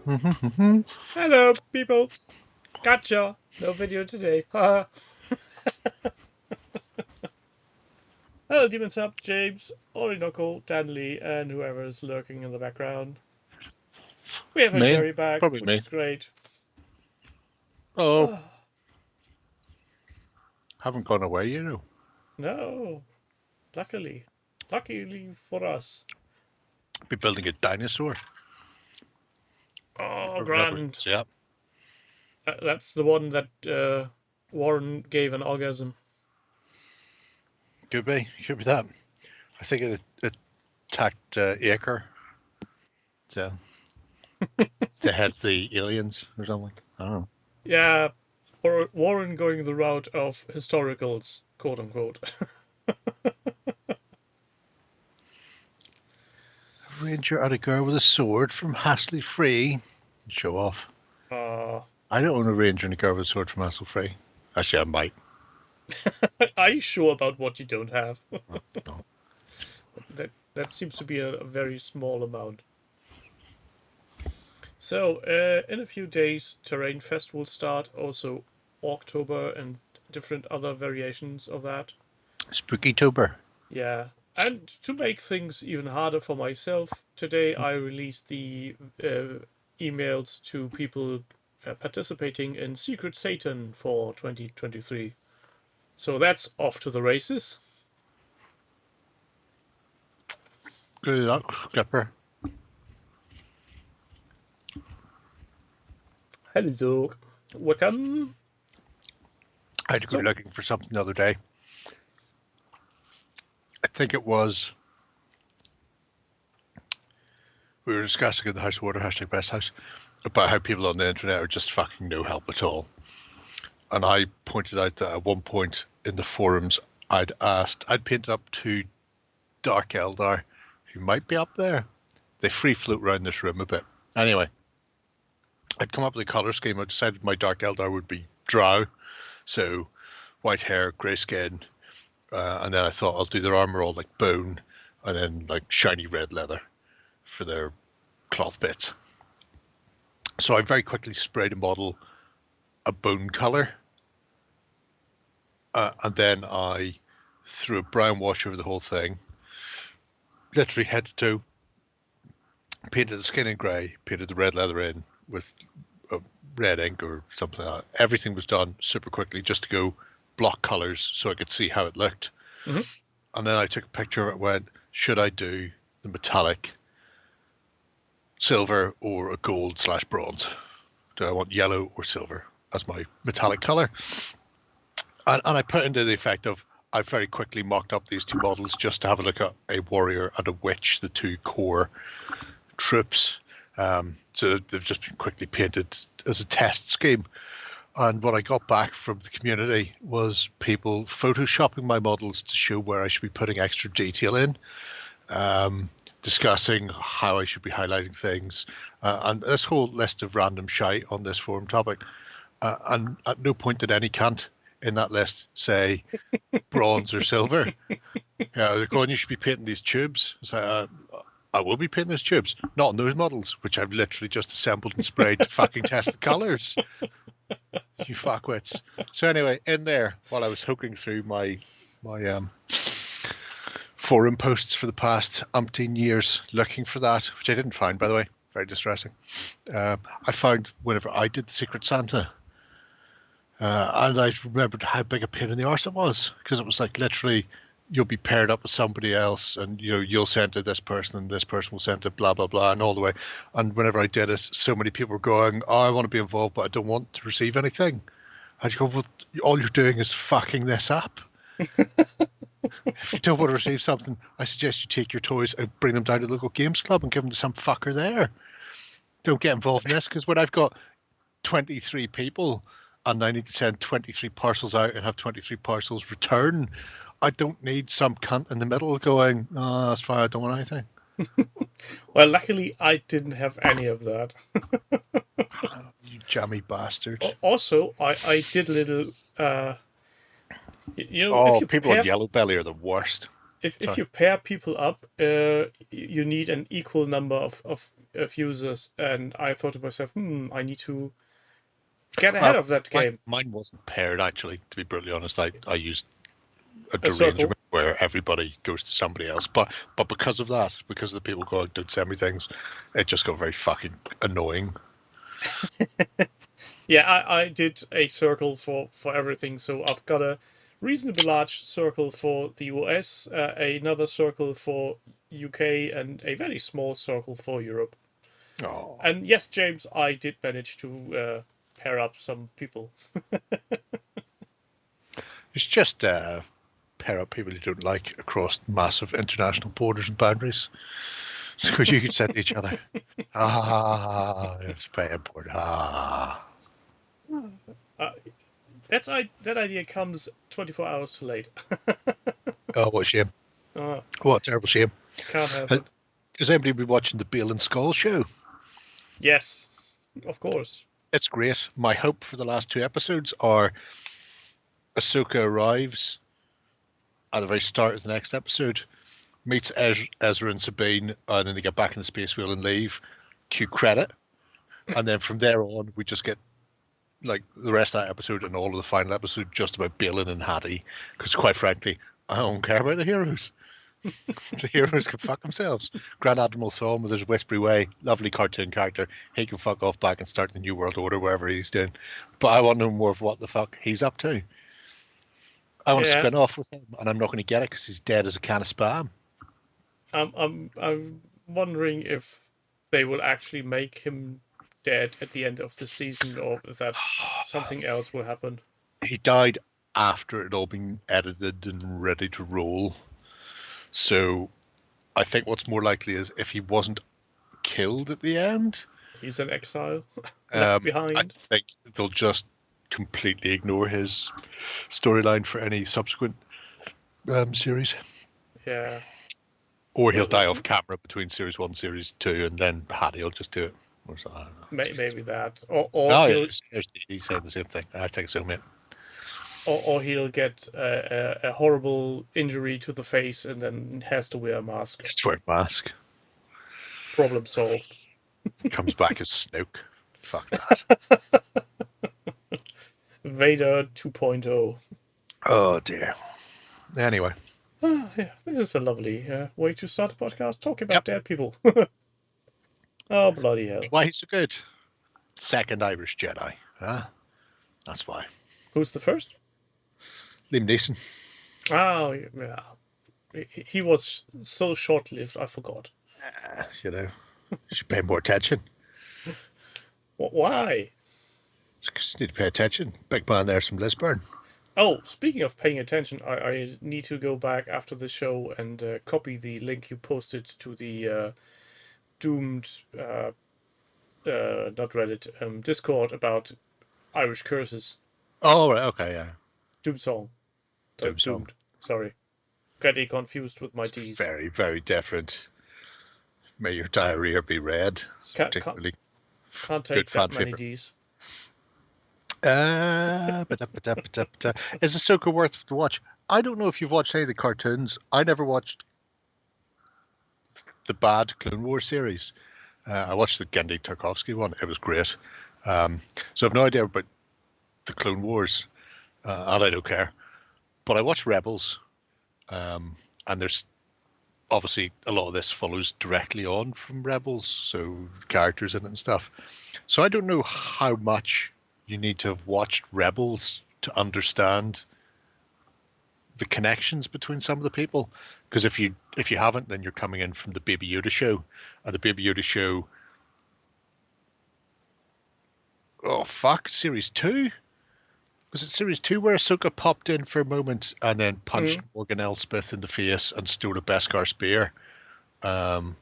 Hello, people. Gotcha. No video today. Haha. Hello, Demons Up, James, Orinoco, Danley, and whoever's lurking in the background. We have a Me? Jerry back, Probably which me. is great. Oh, Oh, haven't gone away, you know. no. Luckily. Luckily for us. Be building a dinosaur. You Oh, probably never grand. see that. That's the one that Warren gave an orgasm. Could be that. I think it attacked Acre to head the aliens or something. I don't know. Yeah, Warren going the route of historicals, quote unquote. A ranger and a girl with a sword from Hassle Free. Show off. Uh, I don't own a ranger and a girl with a sword from Hassle Free. Actually, I might. are you sure about what you don't have? No. That seems to be a very small amount. So, in a few days, Terrain Fest will start. Also, October and different other variations of that. Spooky-tober. Yeah. And to make things even harder for myself, today I released the emails to people participating in Secret Satan for 2023. So that's off to the races. Good luck, Skipper. Hello. Welcome. I had to go looking for something the other day. I think it was, we were discussing in the House of Water, #BestHouse, about how people on the internet are just fucking no help at all. And I pointed out that at one point in the forums, I'd painted up 2 Dark Eldar who might be up there. They free float around this room a bit. Anyway, I'd come up with a colour scheme. I decided my Dark Eldar would be drow, so white hair, grey skin, and then I thought I'll do their armour all like bone, and then like shiny red leather for their cloth bits. So I very quickly sprayed a model a bone colour, and then I threw a brown wash over the whole thing, literally head to toe, painted the skin in grey, painted the red leather in with red ink or something like that. Everything was done super quickly just to go block colours so I could see how it looked. Mm-hmm. And then I took a picture of it and went, should I do the metallic silver or a gold/bronze? Do I want yellow or silver as my metallic colour? And I put into the effect of, I very quickly mocked up these 2 models just to have a look at a warrior and a witch, the 2 core troops. So they've just been quickly painted as a test scheme. And what I got back from the community was people photoshopping my models to show where I should be putting extra detail in, discussing how I should be highlighting things, and this whole list of random shite on this forum topic. And at no point did any cunt in that list say bronze or silver. They're going, you should be painting these tubes. So I will be painting those tubes, not on those models, which I've literally just assembled and sprayed to fucking test the colours. You fuckwits. So anyway, in there, while I was hooking through my forum posts for the past umpteen years looking for that, which I didn't find, by the way, very distressing, I found whenever I did the Secret Santa, and I remembered how big a pain in the arse it was, because it was like literally you'll be paired up with somebody else, and you'll send to this person and this person will send to blah blah blah, and all the way. And whenever I did it, so many people were going, oh, I want to be involved but I don't want to receive anything. I'd go, well, all you're doing is fucking this up. If you don't want to receive something, I suggest you take your toys and bring them down to the local games club and give them to some fucker there. Don't get involved in this, because when I've got 23 people and I need to send 23 parcels out and have 23 parcels return, I don't need some cunt in the middle going, oh, that's fine, I don't want anything. Well, luckily, I didn't have any of that. You jammy bastard. Also, I did a little. If you people pair, on Yellow Belly are the worst. if you pair people up, you need an equal number of users, and I thought to myself, I need to get ahead of that game. Mine wasn't paired, actually, to be brutally honest. I used a circle. derangement where everybody goes to somebody else. But because of that, because the people go out, don't send me things, it just got very fucking annoying. Yeah, I did a circle for everything, so I've got a reasonably large circle for the US, another circle for UK, and a very small circle for Europe. Oh. And yes, James, I did manage to pair up some people. It's just pair up people you don't like across massive international borders and boundaries. So you could send to each other. It's very important. That idea comes 24 hours too late. Oh, what a shame. What a terrible shame. Can't help it. Has anybody been watching the Bale and Skull show? Yes, of course. It's great. My hope for the last 2 episodes are Ahsoka arrives at the very start of the next episode, meets Ezra and Sabine, and then they get back in the space wheel and leave. Cue credit. And then from there on, we just get like the rest of that episode and all of the final episode just about Balin and Hattie. Because quite frankly, I don't care about the heroes. The heroes can fuck themselves. Grand Admiral Thrawn with his whispery way, lovely cartoon character. He can fuck off back and start the New World Order, wherever he's doing. But I want to know more of what the fuck he's up to. I want to spin off with him, and I'm not going to get it because he's dead as a can of spam. I'm wondering if they will actually make him dead at the end of the season, or if that something else will happen. He died after it had all been edited and ready to roll. So I think what's more likely is if he wasn't killed at the end, he's in exile, left behind. I think they'll just completely ignore his storyline for any subsequent series. Yeah. Or he'll die off camera between series 1 and series 2, and then Hattie will just do it. Or something. I don't know. Maybe that. He's saying the same thing. I think so, mate. Or he'll get a horrible injury to the face and then has to wear a mask. Has to wear a mask. Problem solved. Comes back as Snoke. Fuck that. Vader 2.0. Oh dear. Anyway. Yeah, this is a lovely way to start a podcast talking about dead people. Oh, bloody hell. Why he's so good? Second Irish Jedi. Huh? That's why. Who's the first? Liam Neeson. Oh, yeah. He was so short-lived, I forgot. You should pay more attention. Why? Just need to pay attention. Big man there's from Lisburn. Oh, speaking of paying attention, I need to go back after the show and copy the link you posted to the doomed, not Reddit, Discord about Irish curses. Oh, right, okay, yeah. Doom song. Doom song. Doomed. Sorry. Getting confused with my D's. Very, very different. May your diarrhea be red. Can't take that many D's. Is Ahsoka worth to watch? I don't know if you've watched any of the cartoons. I never watched the bad Clone Wars series. I watched the Genndy Tarkovsky one. It was great. So I've no idea about the Clone Wars, and I don't care. But I watched Rebels, and there's obviously a lot of this follows directly on from Rebels, so the characters in it and stuff. So I don't know how much you need to have watched Rebels to understand the connections between some of the people. Because if you haven't, then you're coming in from the Baby Yoda show, and the Baby Yoda show. Oh fuck! Series 2. Was it series 2 where Ahsoka popped in for a moment and then punched Morgan Elsbeth in the face and stole a Beskar spear? And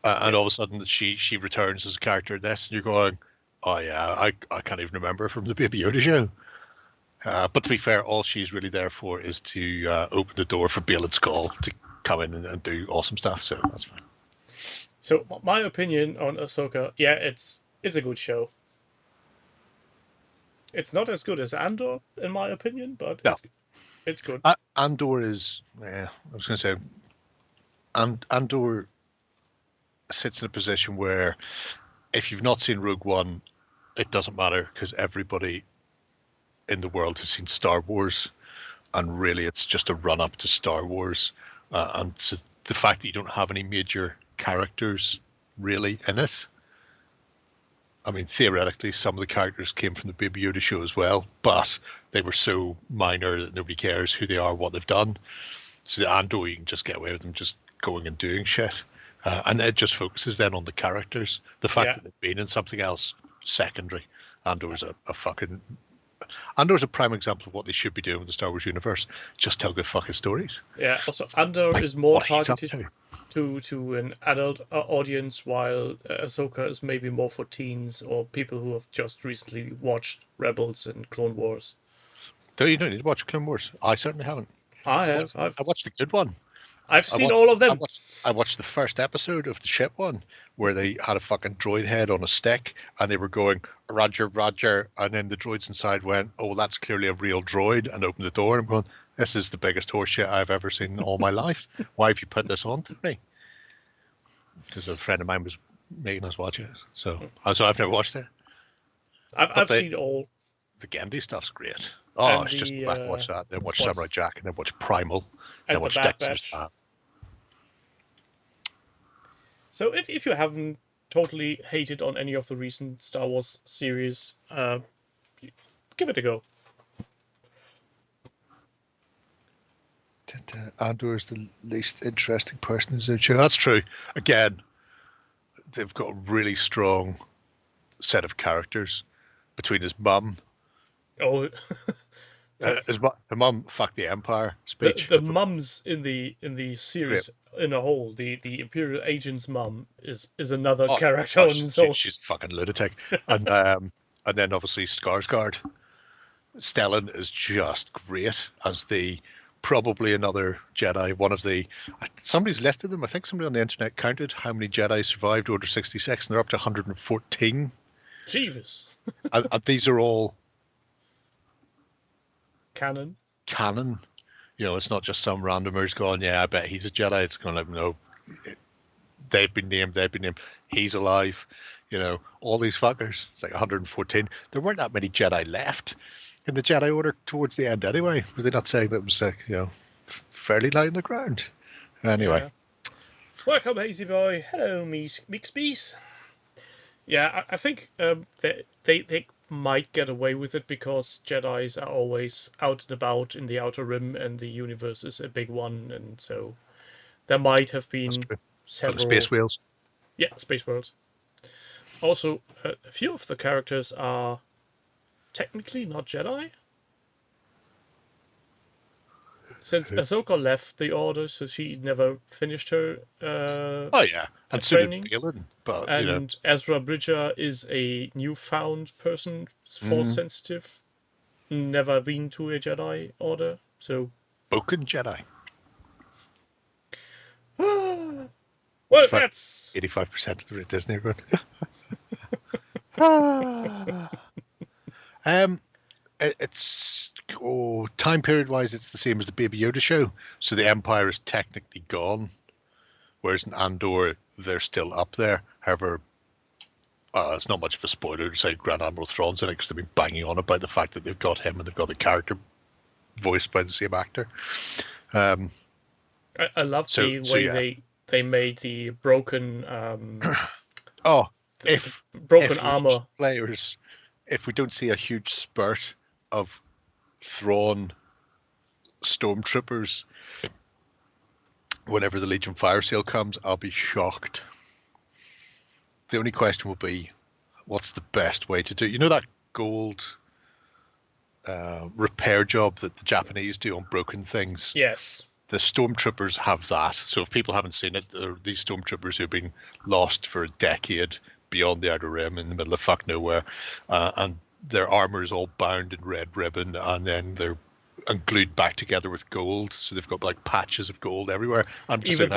all of a sudden she returns as a character in this, and you're going, oh yeah, I can't even remember from the Baby Yoda show. But to be fair, all she's really there for is to open the door for Bale and Skull to come in and do awesome stuff, so that's fine. So my opinion on Ahsoka, yeah, it's a good show. It's not as good as Andor, in my opinion, but it's good. Andor is, I was going to say, and Andor sits in a position where if you've not seen Rogue One, it doesn't matter because everybody in the world has seen Star Wars, and really it's just a run up to Star Wars. And so the fact that you don't have any major characters really in it. I mean, theoretically, some of the characters came from the Baby Yoda show as well, but they were so minor that nobody cares who they are, what they've done. So the Andor, you can just get away with them just going and doing shit. And it just focuses then on the characters. The fact that they've been in something else, secondary. Andor's Andor's a prime example of what they should be doing with the Star Wars universe. Just tell good fucking stories. Yeah, also Andor is more what he's up targeted to an adult audience, while Ahsoka is maybe more for teens or people who have just recently watched Rebels and Clone Wars. You don't need to watch Clone Wars. I certainly haven't. I have. I watched a good one. I've seen all of them. I watched the first episode of the ship one where they had a fucking droid head on a stick and they were going, Roger, Roger. And then the droids inside went, oh, well, that's clearly a real droid, and opened the door. And I'm going, this is the biggest horseshit I've ever seen in all my life. Why have you put this on to me? Because a friend of mine was making us watch it. So I've never watched it. I've seen all. The Gandhi stuff's great. Oh, I should just go back and watch that. Then watch Samurai Jack, and then watch Primal, then watch Dexter's Path. So if you haven't totally hated on any of the recent Star Wars series, give it a go. Andor is the least interesting person in the show. That's true. Again, they've got a really strong set of characters between his mum. Oh, the mum fucked the Empire speech. The mums in the series in a whole, the Imperial agent's mum is another character on its own. She's a fucking lunatic. And then obviously Skarsgård. Stellan is just great as probably another Jedi. Somebody's listed them. I think somebody on the internet counted how many Jedi survived Order 66, and they're up to 114. Jeeves. and these are all canon. You know, it's not just some randomers going, yeah, I bet he's a Jedi. It's going like, no, they've been named. He's alive. You know, all these fuckers. It's like 114. There weren't that many Jedi left in the Jedi Order towards the end anyway. Were they not saying that it was, fairly light on the ground? Anyway. Yeah. Welcome, Hazy Boy. Hello, Meekspees. Yeah, I think they might get away with it because Jedis are always out and about in the Outer Rim, and the universe is a big one, and so there might have been several space whales. Yeah, space worlds. Also, a few of the characters are technically not Jedi. Since Ahsoka left the Order, so she never finished her and training. So did Balin, and Ezra Bridger is a newfound person, force sensitive, never been to a Jedi Order, so Boken Jedi. Well, that's 85% of the Disney are going. It's time period wise, it's the same as the Baby Yoda show. So the Empire is technically gone, whereas in Andor they're still up there. However, it's not much of a spoiler to say Grand Admiral Thrawn's in it because they've been banging on about the fact that they've got him and they've got the character voiced by the same actor. I love the way they made the broken broken armor players. If we don't see a huge spurt of Thrawn stormtroopers whenever the Legion fire sale comes, I'll be shocked. The only question will be, what's the best way to do? You know that gold repair job that the Japanese do on broken things? Yes. The stormtroopers have that. So if people haven't seen it, there are these stormtroopers who've been lost for a decade beyond the Outer Rim in the middle of fuck nowhere, and their armor is all bound in red ribbon, and then they're glued back together with gold. So they've got like patches of gold everywhere. I'm just saying,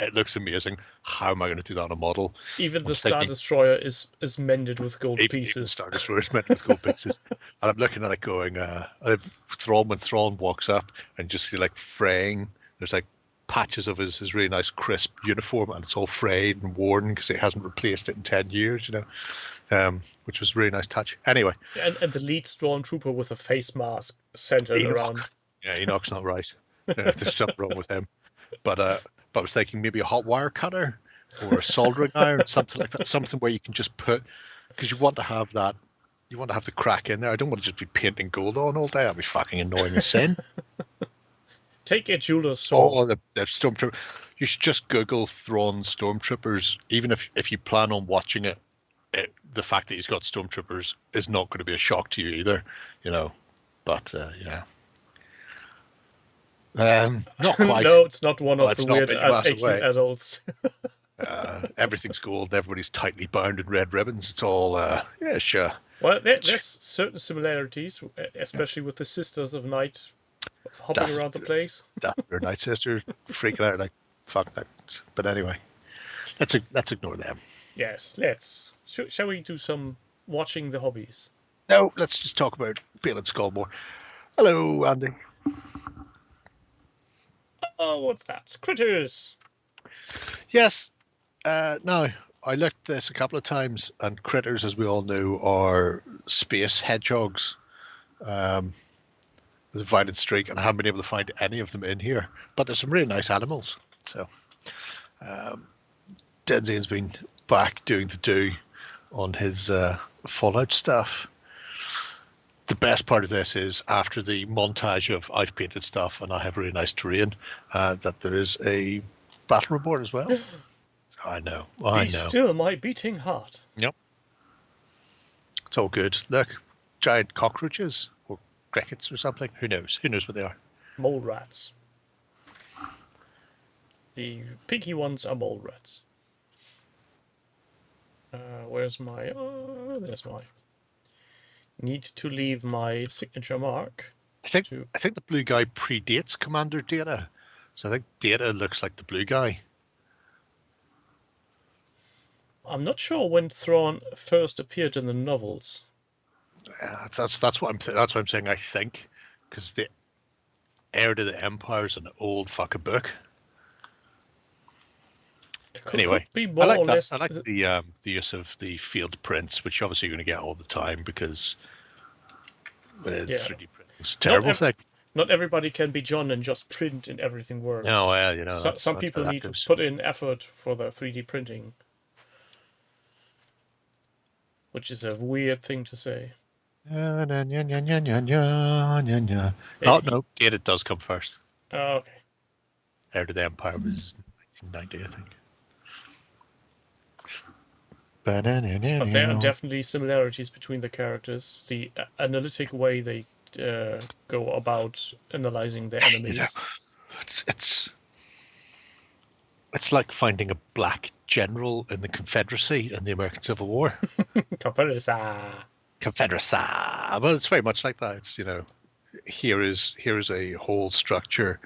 it looks amazing. How am I going to do that on a model? Even the Star Destroyer is mended with gold pieces. Even the Star Destroyer is mended with gold pieces. And I'm looking at it going, when Thrawn walks up and just see like fraying, there's like patches of his really nice crisp uniform, and it's all frayed and worn because he hasn't replaced it in 10 years, which was a really nice touch. Anyway. And the lead stormtrooper with a face mask centered around. Yeah, Enoch's not right. There's something wrong with him. But I was thinking maybe a hot wire cutter or a soldering iron, something like that, something where you can just put, because you want to have that, you want to have the crack in there. I don't want to just be painting gold on all day. That'd be fucking annoying as sin. Take a jeweler's sword. Oh, the stormtrooper. You should just Google Thrawn stormtroopers. Even if you plan on watching it, the fact that he's got stormtroopers is not going to be a shock to you either, But yeah. Not quite. No, it's not one of the weird aching adults. Everything's gold. Everybody's tightly bound in red ribbons. It's all, yeah, sure. Well, there's certain similarities, especially with the Sisters of Night hopping around the place. That's their Night Sister freaking out like fuck that. But anyway, let's ignore them. Yes, let's. Shall we do some watching the hobbies? No, let's just talk about Bale and Skull more. Hello, Andy. Oh, what's that? Critters! Yes. Now, I looked at this a couple of times, and critters, as we all know, are space hedgehogs. There's a violent streak, and I haven't been able to find any of them in here. But there's some really nice animals. So, Denzian's been back doing the do on his Fallout stuff. The best part of this is after the montage of I've painted stuff and I have really nice terrain, that there is a battle report as well. I know. Be still my beating heart. Yep. It's all good. Look, giant cockroaches or crickets or something. Who knows? Who knows what they are? Mole rats. The pinky ones are mole rats. Where's my... there's my... Need to leave my signature mark. I think the blue guy predates Commander Data. So I think Data looks like the blue guy. I'm not sure when Thrawn first appeared in the novels. That's what I'm saying. I think because the Heir to the Empire is an old fucking book. Anyway, I like that. I like the use of the field prints, which obviously you're going to get all the time because 3D printing is a terrible thing. Not everybody can be John and just print and everything works. No, well, some people need to put in effort for their 3D printing, which is a weird thing to say. Oh no, Data does come first. Oh, okay. Heir to the Empire was 1990, I think. But there are definitely similarities between the characters. The analytic way they go about analyzing their enemies. It's like finding a black general in the Confederacy in the American Civil War. Confederacy. Well, it's very much like that. It's here is a whole structure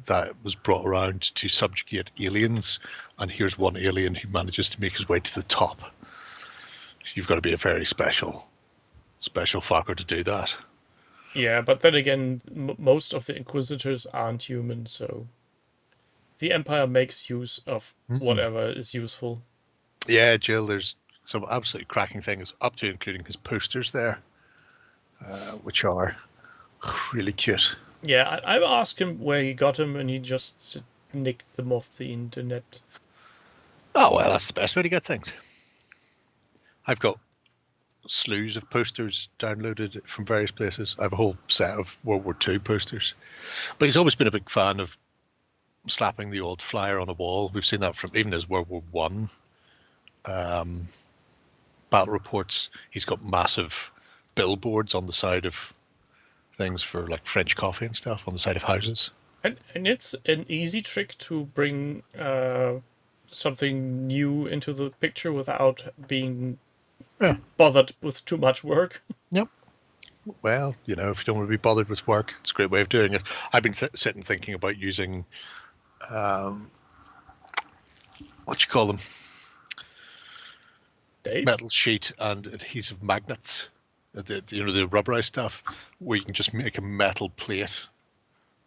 that was brought around to subjugate aliens, and here's one alien who manages to make his way to the top. You've got to be a very special fucker to do that. Yeah, but then again, most of the Inquisitors aren't human, so the Empire makes use of whatever is useful. Yeah, Jill, there's some absolutely cracking things, up to including his posters there, which are really cute. Yeah, I asked him where he got them, and he just nicked them off the internet. Oh, well, that's the best way to get things. I've got slews of posters downloaded from various places. I have a whole set of World War II posters. But he's always been a big fan of slapping the old flyer on a wall. We've seen that from even his World War One battle reports. He's got massive billboards on the side of things for like French coffee and stuff on the side of houses. And it's an easy trick to bring something new into the picture without being bothered with too much work. Yep. Well, if you don't want to be bothered with work, it's a great way of doing it. I've been sitting thinking about using, what you call them? Dave? Metal sheet and adhesive magnets. The rubberized stuff, where you can just make a metal plate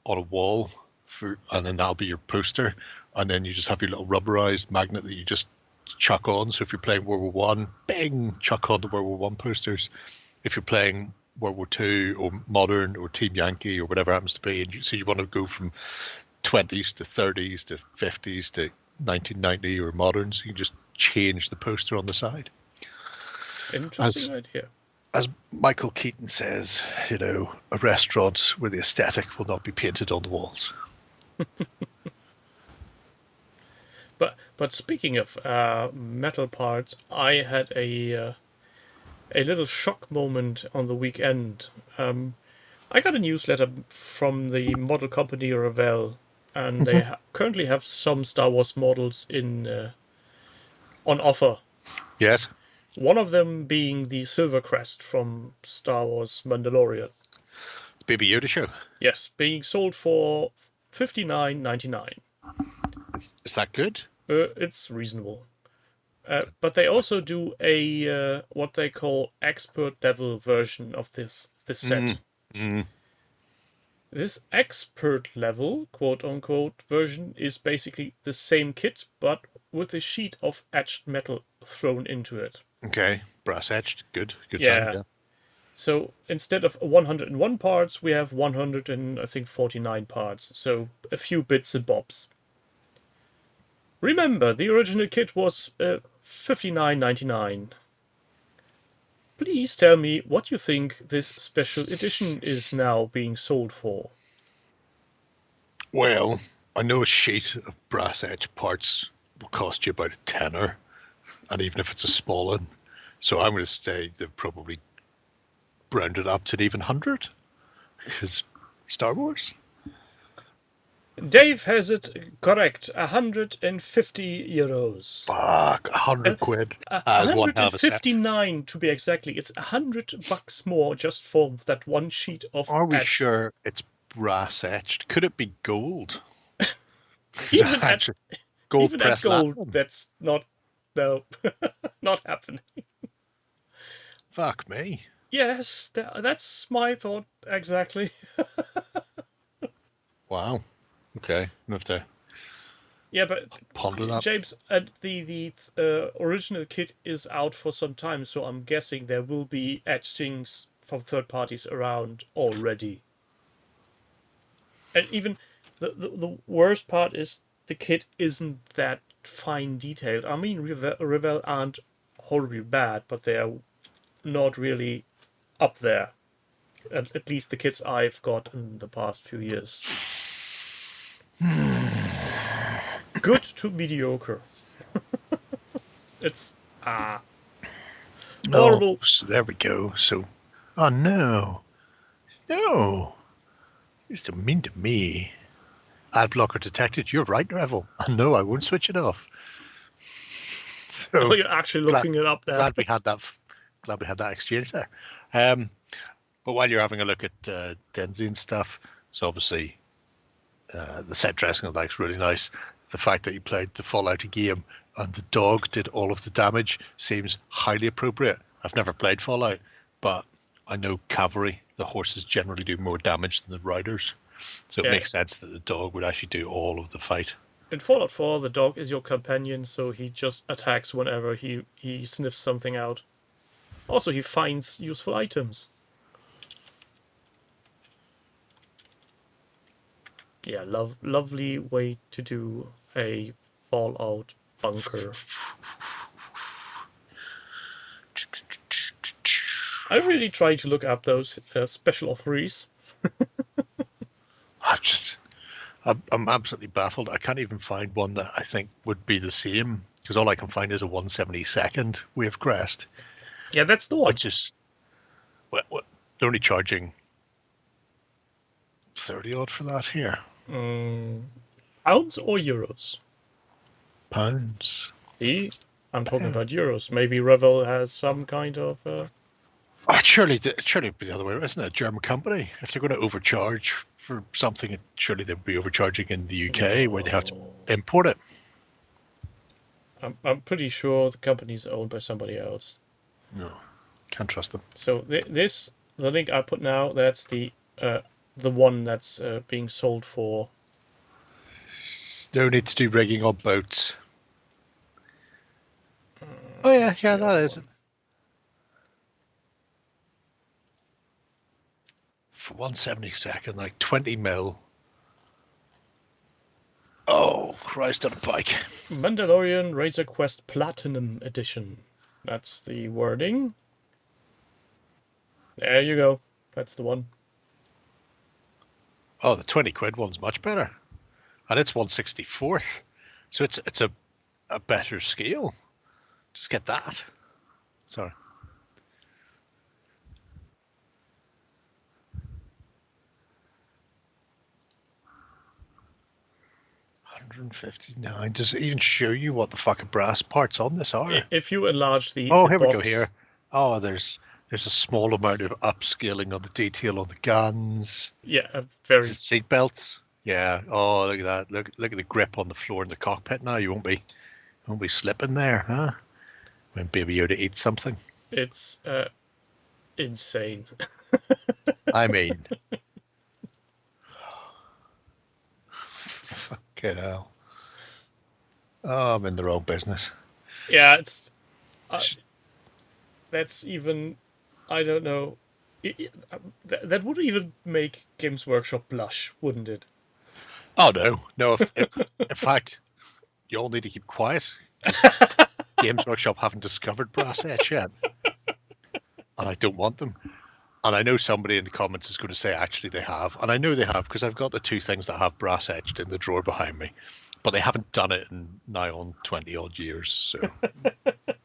on a wall and then that'll be your poster, and then you just have your little rubberized magnet that you just chuck on. So if you're playing World War One, bing, chuck on the World War One posters. If you're playing World War Two or Modern or Team Yankee or whatever it happens to be, and you want to go from 20s to 30s to 50s to 1990 or moderns, you can just change the poster on the side. Interesting idea. As Michael Keaton says, a restaurant where the aesthetic will not be painted on the walls. But speaking of metal parts, I had a little shock moment on the weekend. I got a newsletter from the model company Revell, and they currently have some Star Wars models on offer. Yes. One of them being the Silver Crest from Star Wars Mandalorian. Baby Yoda show. Yes, being sold for $59.99. Is that good? It's reasonable. But they also do a what they call expert level version of this set. This expert level, quote unquote, version is basically the same kit, but with a sheet of etched metal thrown into it. Okay, brass etched. Good time. Yeah. So instead of 101 parts, we have 149 parts. So a few bits and bobs. Remember, the original kit was $59.99. Please tell me what you think this special edition is now being sold for. Well, I know a sheet of brass edge parts will cost you about a tenner, and even if it's a small one. So I'm going to say they've probably rounded up to an even 100, because Star Wars. Dave has it correct. 150 euros. Fuck, 100 quid. As one hell of a set. 159 to be exactly. It's $100 more just for that one sheet of. Are we sure it's brass etched? Could it be gold? Even at gold, that's not not happening. Fuck me. Yes, that's my thought exactly. Wow. Okay, we have to. Yeah, but ponder that. James, the original kit is out for some time, so I'm guessing there will be etchings from third parties around already. And even the worst part is the kit isn't that fine detailed. I mean, Revell aren't horribly bad, but they are not really up there. At least the kits I've got in the past few years. Good to mediocre. It's horrible. Oh, so there we go. So, oh no, you're so mean to me. Ad blocker detected. You're right, Revel. No, I won't switch it off. So you're actually looking it up there. Glad we had that exchange there. But while you're having a look at Denzi and stuff, so obviously the set dressing of that's really nice. The fact that you played the Fallout game and the dog did all of the damage seems highly appropriate. I've never played Fallout, but I know cavalry, the horses generally do more damage than the riders. So it makes sense that the dog would actually do all of the fight. In Fallout 4, the dog is your companion, so he just attacks whenever he sniffs something out. Also, he finds useful items. Yeah, lovely way to do a Fallout bunker. I really try to look up those special offerees. I'm absolutely baffled. I can't even find one that I think would be the same, because all I can find is a 172nd Wave Crest. Yeah, that's the one. Which is, what they're only charging 30 odd for that here. Pounds or euros? Pounds. See, I'm talking about euros. Maybe Revell has some kind of. Surely it'd be the other way, isn't it? A German company. If they're going to overcharge for something, surely they'd be overcharging in the UK where they have to import it. I'm pretty sure the company's owned by somebody else. No, can't trust them. So the link I put now, that's the one that's being sold for No need to do rigging on boats. Oh yeah, Where's the that other is it. one? For 1/72, like 20 mil. Oh, Christ on a bike. Mandalorian Razor Quest Platinum Edition. That's the wording. There you go. That's the one. Oh, the 20 quid one's much better. And it's 1/64th. So it's a better scale. Just get that. Sorry. 159. Does it even show you what the fucking brass parts on this are? If you enlarge the Oh, the here we box, go here. Oh, there's a small amount of upscaling on the detail on the guns. Yeah, a very. Seat belts. Yeah. Oh, look at that. Look at the grip on the floor in the cockpit now. You won't be slipping there, huh? When Baby Yoda eats something. It's insane. I mean, fucking hell. Oh, I'm in the wrong business. Yeah, it's. That's even. I don't know. That would even make Games Workshop blush, wouldn't it? Oh no. In fact, you all need to keep quiet. Games Workshop haven't discovered brass etch yet, and I don't want them. And I know somebody in the comments is going to say actually they have, and I know they have because I've got the two things that have brass etched in the drawer behind me, but they haven't done it in now on 20 odd years. So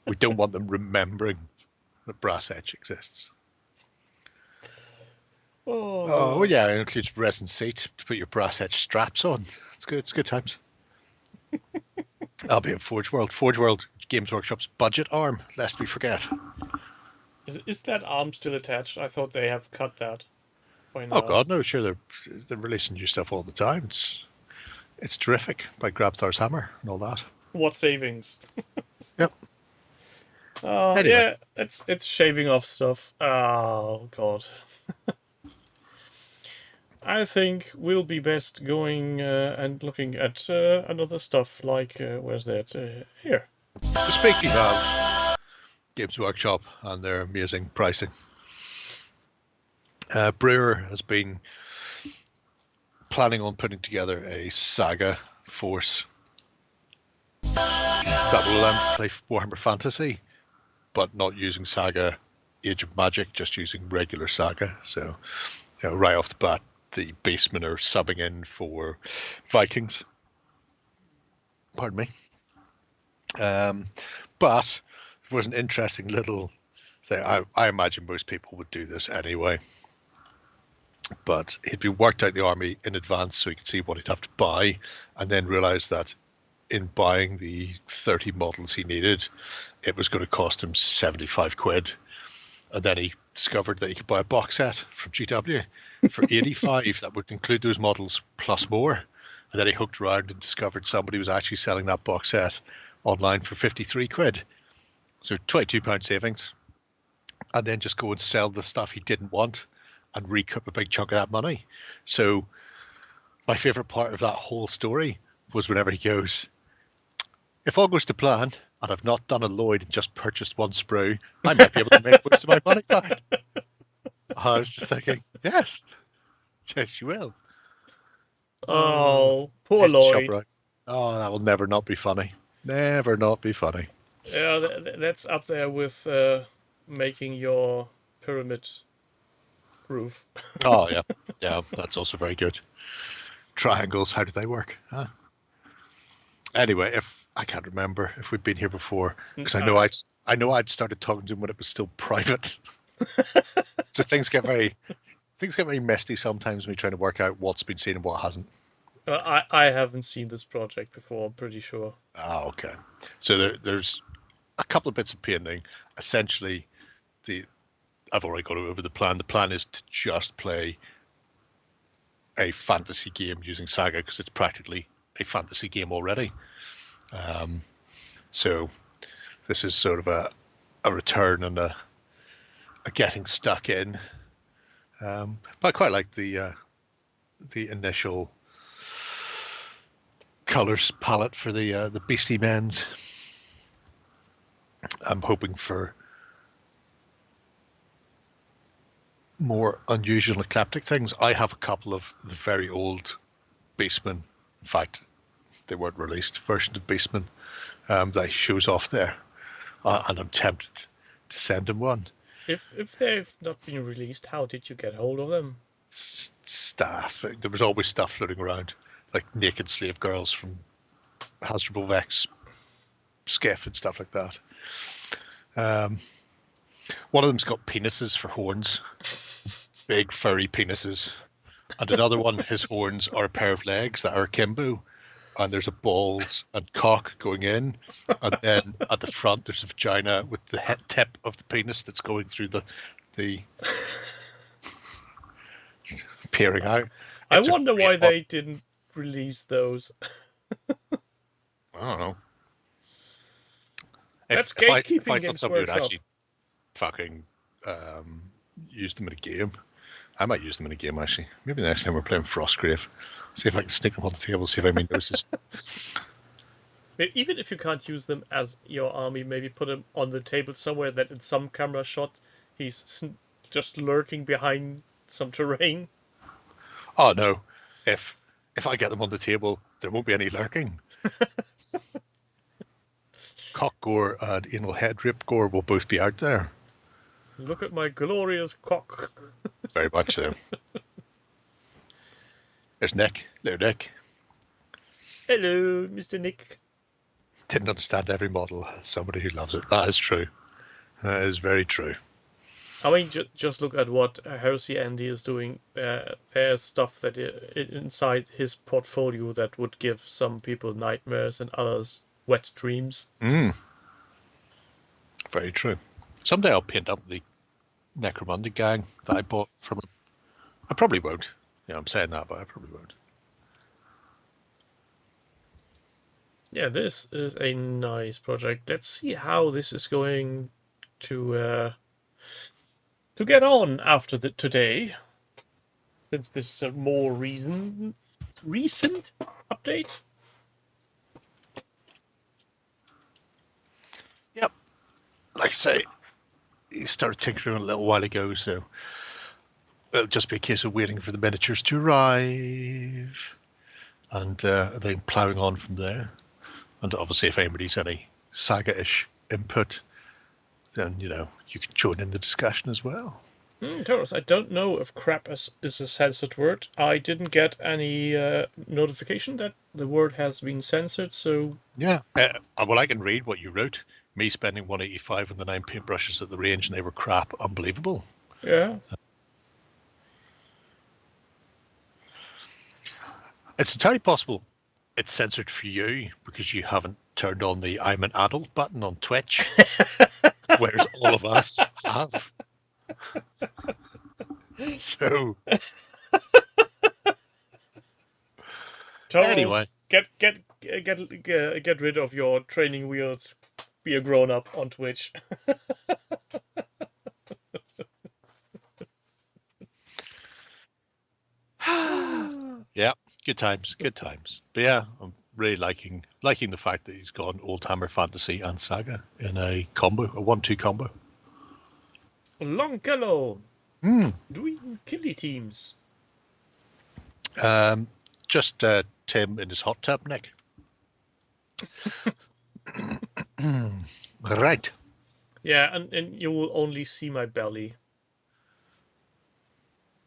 we don't want them remembering that brass etch exists. Oh yeah, it includes resin seat to put your brass etch straps on. It's good. It's good times. I'll be at Forge World. Forge World, Games Workshop's budget arm, lest we forget. Is that arm still attached? I thought they have cut that by now. Oh God, no! Sure, they're releasing new stuff all the time. It's terrific by Grabthar's Hammer and all that. What savings? Yep. Anyway. Yeah, it's shaving off stuff. Oh God. I think we'll be best going and looking at another stuff like where's that? Here. Speaking of Games Workshop and their amazing pricing, Brewer has been planning on putting together a Saga force that will allow them to play Warhammer Fantasy, but not using Saga Age of Magic, just using regular Saga. So, right off the bat, the basemen are subbing in for Vikings. Pardon me. But it was an interesting little thing. I imagine most people would do this anyway. But he'd been worked out the army in advance so he could see what he'd have to buy, and then realised that in buying the 30 models he needed, it was going to cost him 75 quid. And then he discovered that he could buy a box set from GW for 85 that would include those models plus more. And then he hooked around and discovered somebody was actually selling that box set online for 53 quid. So £22 savings. And then just go and sell the stuff he didn't want and recoup a big chunk of that money. So my favourite part of that whole story was whenever he goes, if all goes to plan, and I've not done a Lloyd and just purchased one sprue, I might be able to make most of my money back. I was just thinking, yes, you will. Oh, poor Lloyd. Oh, that will never not be funny. Never not be funny. Yeah, that's up there with making your pyramid roof. Oh, yeah. Yeah, that's also very good. Triangles, how do they work? Huh? Anyway, if I can't remember if we'd been here before, because I know I'd started talking to him when it was still private. So things get very messy sometimes when you're trying to work out what's been seen and what hasn't. I haven't seen this project before, I'm pretty sure. Ah, okay. So there's a couple of bits of painting. Essentially, I've already got over the plan. The plan is to just play a fantasy game using Saga because it's practically a fantasy game already. So this is sort of a return and a getting stuck in. But I quite like the initial colours palette for the Beastie Men's. I'm hoping for more unusual eclectic things. I have a couple of the very old Beastmen. In fact, they weren't released versions of Beastmen that shows off there, and I'm tempted to send him one. If they've not been released, how did you get hold of them? Staff. There was always stuff floating around, like naked slave girls from Hasdrubal Vex, Skiff, and stuff like that. One of them's got penises for horns, big furry penises, and another one, his horns are a pair of legs that are akimbo, and there's a balls and cock going in, and then at the front there's a vagina with the tip of the penis that's going through the peering out. I wonder why they didn't release those. I don't know. That's gatekeeping if I thought Games somebody would Workshop. actually fucking use them in a game, I might use them in a game actually. Maybe the next time we're playing Frostgrave, see if I can sneak them on the table, see if anybody notices. Even if you can't use them as your army, maybe put him on the table somewhere that in some camera shot he's just lurking behind some terrain. Oh no, if I get them on the table, there won't be any lurking. Cock gore and anal head rip gore will both be out there. Look at my glorious cock. Very much so. There's Nick. Hello, Nick. Hello, Mr. Nick. Didn't understand every model. Somebody who loves it. That is true. That is very true. I mean, just look at what Heresy Andy is doing. There's stuff that inside his portfolio that would give some people nightmares and others wet dreams. Very true. Someday I'll paint up the Necromunda gang that I bought from him. I probably won't. Yeah, I'm saying that, but I probably won't. Yeah, this is a nice project. Let's see how this is going to get on after today, since this is a more recent update. Yep. Like I say, you started tinkering a little while ago, so it'll just be a case of waiting for the miniatures to arrive and then ploughing on from there. And obviously, if anybody's any saga-ish input, then, you can join in the discussion as well. Taurus, I don't know if crap is a censored word. I didn't get any notification that the word has been censored, so... Yeah. Well, I can read what you wrote. Me spending 185 on the 9 paintbrushes at the range and they were crap. Unbelievable. Yeah. It's entirely possible it's censored for you because you haven't turned on the I'm an adult button on Twitch, whereas all of us have. So Taurus, anyway, get rid of your training wheels. Be a grown up on Twitch. Yeah, good times. But yeah, I'm really liking the fact that he's gone Oldhammer Fantasy and Saga in a combo, a 1-2 combo. Longkello. Doing killy teams. Just Tim in his hot tub, Nick. Right. Yeah, and you will only see my belly.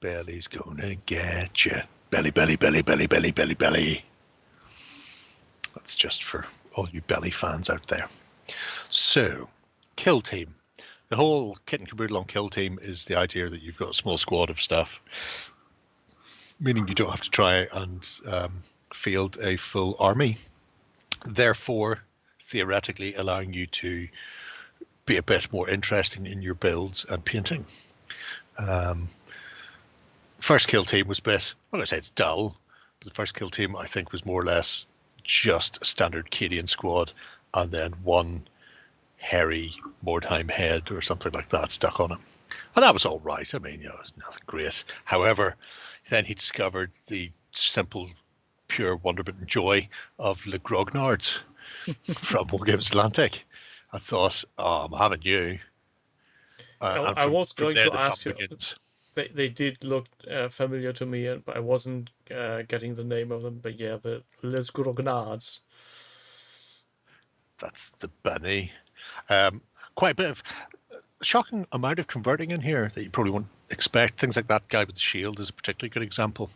Belly's gonna get you. Belly, belly, belly, belly, belly, belly, belly. That's just for all you belly fans out there. So, kill team. The whole kit and caboodle on kill team is the idea that you've got a small squad of stuff, meaning you don't have to try and field a full army. Therefore, theoretically allowing you to be a bit more interesting in your builds and painting. First kill team was a bit, well, I say it's dull, but the first kill team I think was more or less just a standard Cadian squad and then one hairy Mordheim head or something like that stuck on it. And that was all right. I mean, it was nothing great. However, then he discovered the simple pure wonderment and joy of Le Grognards from War Games Atlantic. I thought, oh, I'm having you. And I from was going there, to the ask fun you. begins. They did look familiar to me, but I wasn't getting the name of them. But yeah, the Les Grognards. That's the bunny. Quite a bit of shocking amount of converting in here that you probably won't expect. Things like that guy with the shield is a particularly good example.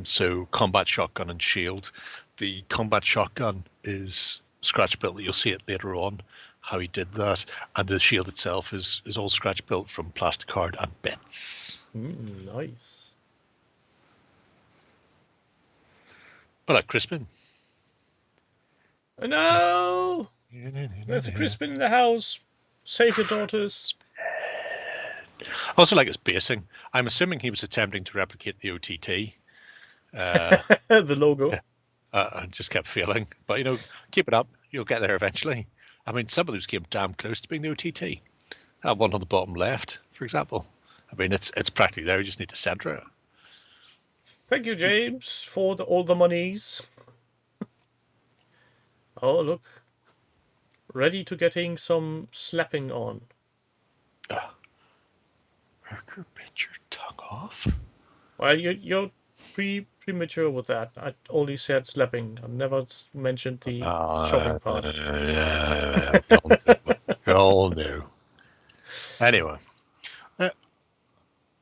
So combat shotgun and shield. The combat shotgun is scratch built. You'll see it later on how he did that, and the shield itself is all scratch built from plastic card and bits. Nice. But like Crispin. No, there's a Crispin in the house. Save your daughters. I also like his basing. I'm assuming he was attempting to replicate the OTT. The logo. I just kept failing. But, keep it up. You'll get there eventually. I mean, some of those came damn close to being the OTT. That one on the bottom left, for example. I mean, it's practically there. You just need to center it. Thank you, James, for all the monies. Oh, look. Ready to getting some slapping on. Worker, bit your tongue off. Well, you're premature with that. I only said slapping. I never mentioned the chopping part. We all knew. Anyway,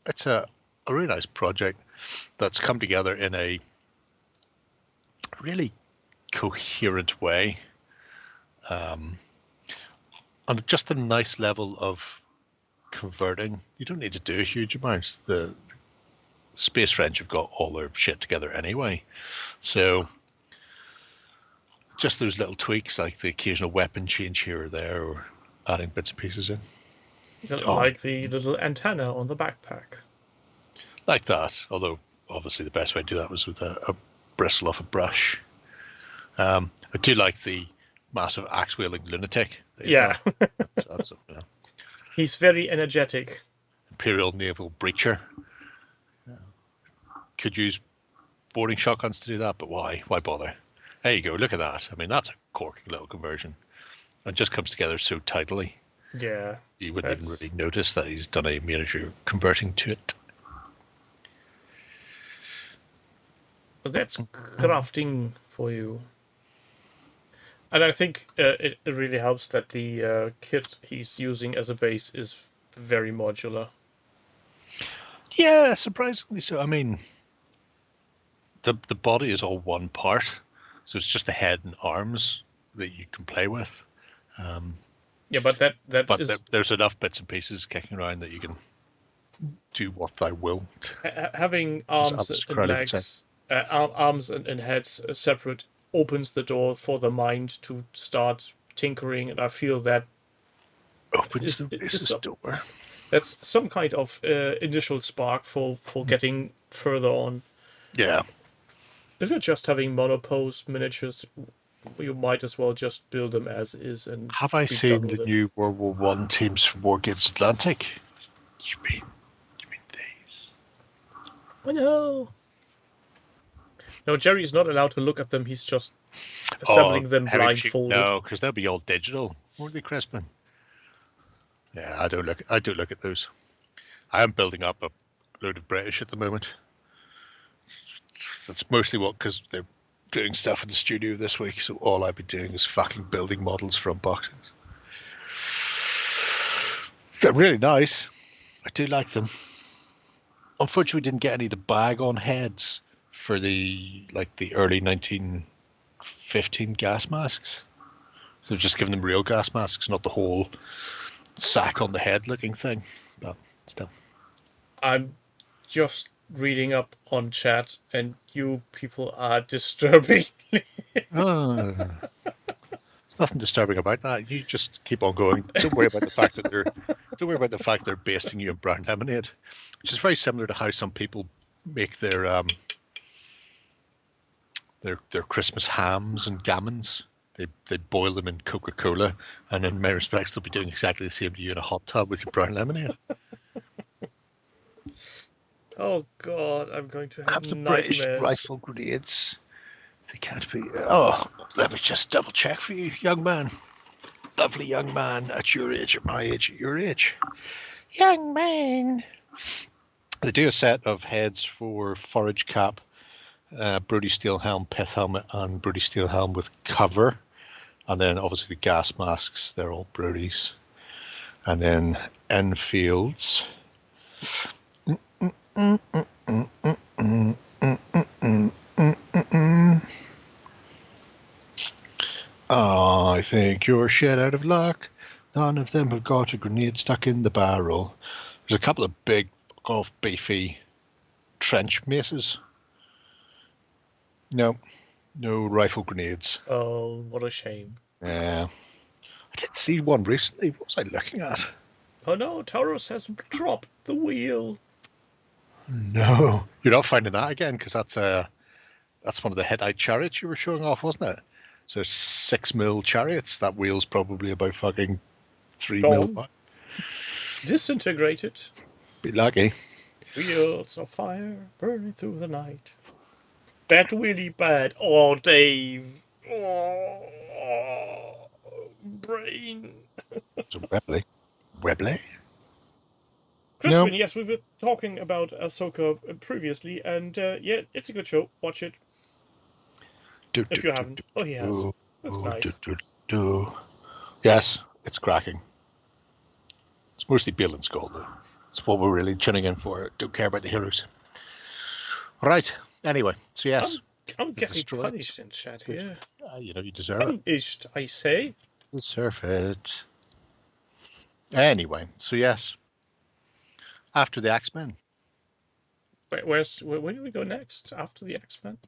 it's a really nice project that's come together in a really coherent way. And just a nice level of converting. You don't need to do huge amounts. The Space French have got all their shit together anyway. So just those little tweaks, like the occasional weapon change here or there, or adding bits and pieces in. Like the little antenna on the backpack. Like that, although obviously the best way to do that was with a bristle off a brush. I do like the massive axe-wielding lunatic. Yeah. That's He's very energetic. Imperial Naval Breacher. Could use boarding shotguns to do that, but why? Why bother? There you go. Look at that. I mean, that's a corking little conversion. It just comes together so tidily. Yeah. You wouldn't even really notice that he's done a miniature converting to it. But that's crafting for you. And I think it really helps that the kit he's using as a base is very modular. Yeah, surprisingly so. I mean, the body is all one part, so it's just the head and arms that you can play with. Yeah, but there's enough bits and pieces kicking around that you can do what thou wilt. Having arms and legs, arms and heads separate opens the door for the mind to start tinkering, and I feel that opens the door. That's some kind of initial spark for getting further on. Yeah. If you're just having monopose miniatures, you might as well just build them as is. And have I seen the new World War I teams from War Games Atlantic? You mean these? I know. No, Jerry's not allowed to look at them. He's just assembling them blindfolded. No, because they'll be all digital, won't they, Crispin? Yeah, I do look at those. I am building up a load of British at the moment. That's mostly because they're doing stuff in the studio this week, so all I've been doing is fucking building models for unboxings. They're really nice. I do like them. Unfortunately, we didn't get any of the bag-on heads for the early 1915 gas masks. So just giving them real gas masks, not the whole sack on the head looking thing. But still. I'm just reading up on chat, and you people are disturbing. There's nothing disturbing about that. You just keep on going. Don't worry about the fact that they're basting you in brown lemonade, which is very similar to how some people make their Christmas hams and gammons. They boil them in Coca-Cola, and in many respects they'll be doing exactly the same to you in a hot tub with your brown lemonade. Oh God, I'm going to have the British rifle grenades. They can't be. Oh, let me just double check for you, young man. Lovely young man at your age, at my age, at your age. Young man. They do a set of heads for forage cap, Brody steel helm, pith helmet, and Brody steel helm with cover. And then obviously the gas masks, they're all Brodies. And then Enfields. Oh, I think you're shit out of luck. None of them have got a grenade stuck in the barrel. There's a couple of big, beefy trench maces. No rifle grenades. Oh, what a shame. Yeah. I did see one recently. What was I looking at? Oh no, Taurus has dropped the wheel. No. You're not finding that again, because that's one of the Hittite chariots you were showing off, wasn't it? So 6mm chariots. That wheel's probably about fucking 3mm. Disintegrated. Be lucky. Wheels of fire burning through the night. Bad, really bad. Oh, Dave. Oh, brain. So Webley. Crispin, No. yes, we were talking about Ahsoka previously, and yeah, it's a good show. Watch it. If you haven't. Oh, he has. That's nice. Yes, it's cracking. It's mostly Bill and Skull, though. It's what we're really tuning in for. Don't care about the heroes. Right. Anyway, so yes. I'm getting punished in chat here. You deserve it. Punished, I say. Deserve it. Anyway, so yes. After the X-Men. Wait, where do we go next? After the X-Men?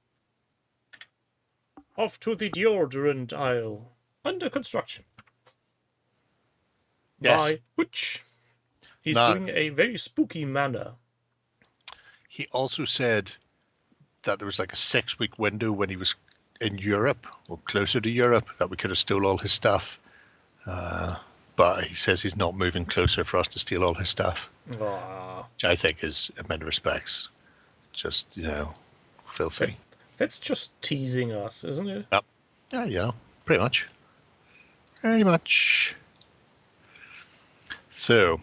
Off to the deodorant aisle. Under construction. Yes. By Hutch. He's doing a very spooky manner. He also said that there was like a 6-week window when he was in Europe, or closer to Europe, that we could have stole all his stuff. But he says he's not moving closer for us to steal all his stuff. Aww. Which I think is, in many respects, just, filthy. That's just teasing us, isn't it? Yep. Yeah, pretty much. Very much. So,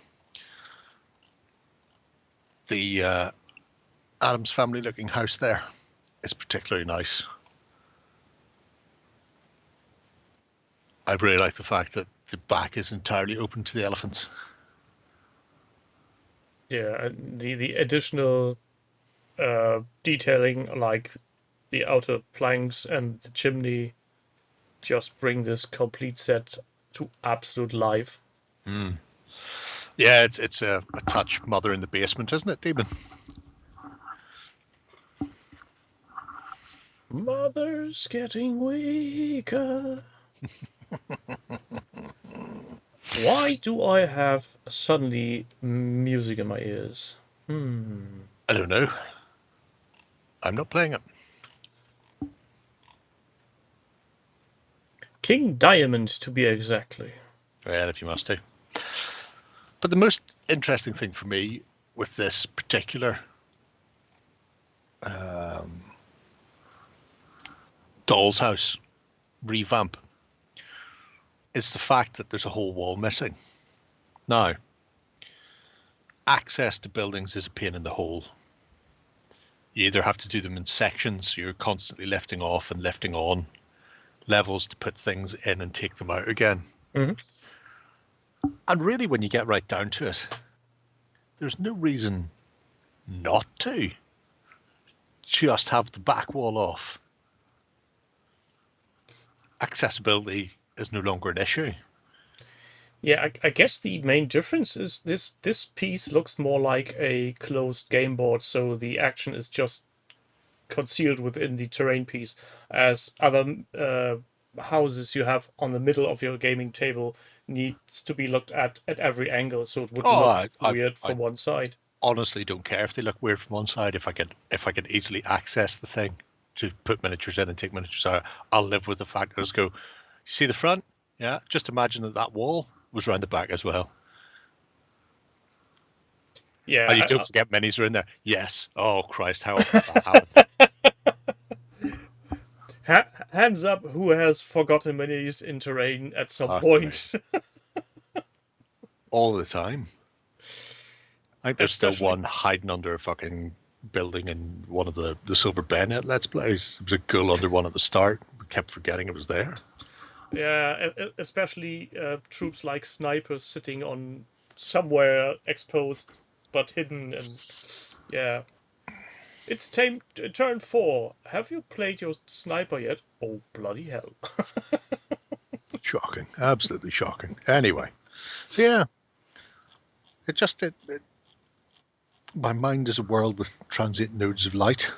the Addams Family looking house there is particularly nice. I really like the fact that the back is entirely open to the elephants. Yeah, and the additional detailing, like the outer planks and the chimney, just bring this complete set to absolute life. Mm. Yeah, it's a touch Mother in the Basement, isn't it, Demon? Mother's getting weaker. Why do I have suddenly music in my ears? I don't know. I'm not playing it. King Diamond, to be exactly. Well, if you must do. But the most interesting thing for me with this particular Doll's House revamp is the fact that there's a whole wall missing. Now, access to buildings is a pain in the hole. You either have to do them in sections, so you're constantly lifting off and lifting on levels to put things in and take them out again. Mm-hmm. And really, when you get right down to it, there's no reason not to just have the back wall off. Accessibility is no longer an issue. Yeah, I guess the main difference is this piece looks more like a closed game board, so the action is just concealed within the terrain piece, as other houses you have on the middle of your gaming table needs to be looked at every angle, so it would look weird from one side. Honestly, don't care if they look weird from one side. If I can easily access the thing to put miniatures in and take miniatures out, I'll live with the fact. I just go, you see the front? Yeah. Just imagine that wall was around the back as well. Yeah. And you don't forget minis are in there. Yes. Oh Christ, how Hands up, who has forgotten minis in terrain at some Fuck point? all the time. I think there's still Especially, one hiding under a fucking building in one of the Silver Bennett Let's Plays. There was a ghoul under one at the start. We kept forgetting it was there. yeah, especially troops like snipers sitting on somewhere exposed but hidden, and yeah. It's turn 4. Have you played your sniper yet? Oh, bloody hell. Shocking. Absolutely shocking. Anyway. So yeah. My mind is a world with transient nodes of light,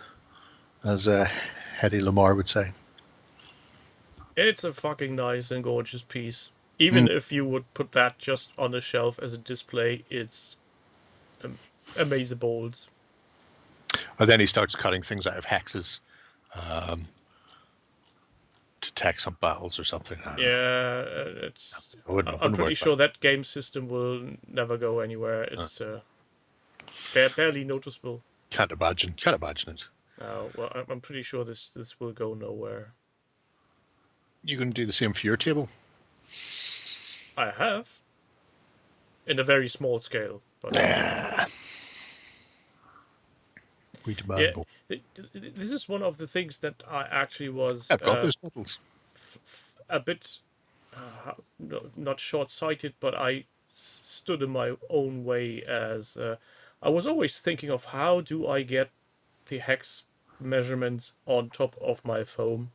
as Hedy Lamarr would say. It's a fucking nice and gorgeous piece. Even if you would put that just on a shelf as a display, it's amazing balls. And then he starts cutting things out of hexes to tech some battles or something. Yeah, I'm pretty sure that game system will never go anywhere. It's barely noticeable. Can't imagine it. Well, I'm pretty sure this will go nowhere. You can do the same for your table? I have. In a very small scale. But we demand more. This is one of the things that I actually was... I've got those models. A bit, not short-sighted, but I stood in my own way as... I was always thinking of how do I get the hex measurements on top of my foam,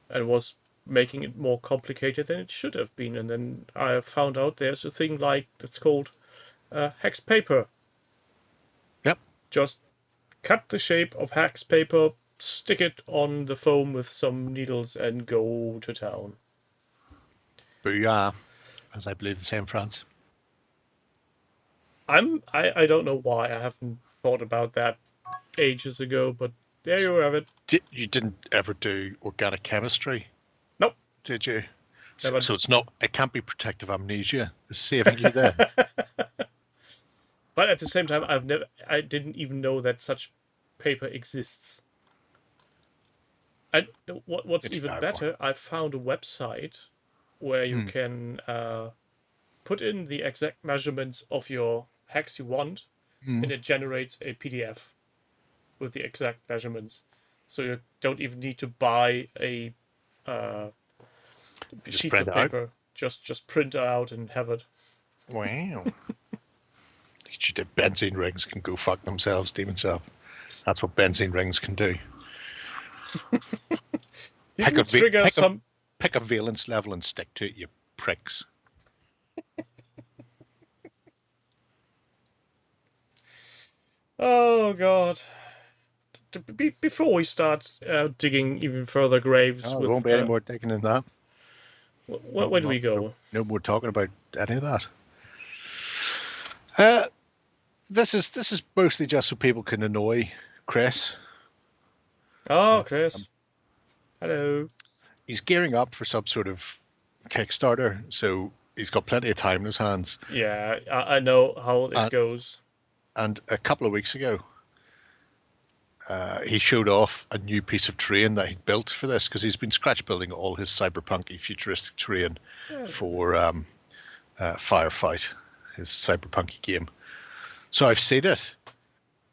and was making it more complicated than it should have been. And then I found out there's a thing that's called hex paper. Yep. Just cut the shape of hex paper, stick it on the foam with some needles, and go to town. Booyah, as I believe they say in France. I don't know why I haven't thought about that ages ago, but there you have it. You didn't ever do organic chemistry? Nope. Did you? So it's not. It can't be protective amnesia. It's saving you then. But at the same time, I didn't even know that such paper exists. And what's even better, I found a website where you can put in the exact measurements of your hex you want, and it generates a PDF with the exact measurements. So you don't even need to buy a sheet of paper. Just print it out and have it. Wow. Benzene rings can go fuck themselves, demon self. That's what benzene rings can do. Pick a valence level and stick to it, you pricks. Oh God! Before we start digging even further graves, there won't be any more digging in that. Where do we go? No more talking about any of that. This is mostly just so people can annoy Chris. Oh, Chris. Hello. He's gearing up for some sort of Kickstarter, so he's got plenty of time in his hands. Yeah, I know how it goes. And a couple of weeks ago, he showed off a new piece of terrain that he'd built for this, because he's been scratch building all his cyberpunky futuristic terrain for Firefight, his cyberpunky game. So I've seen it.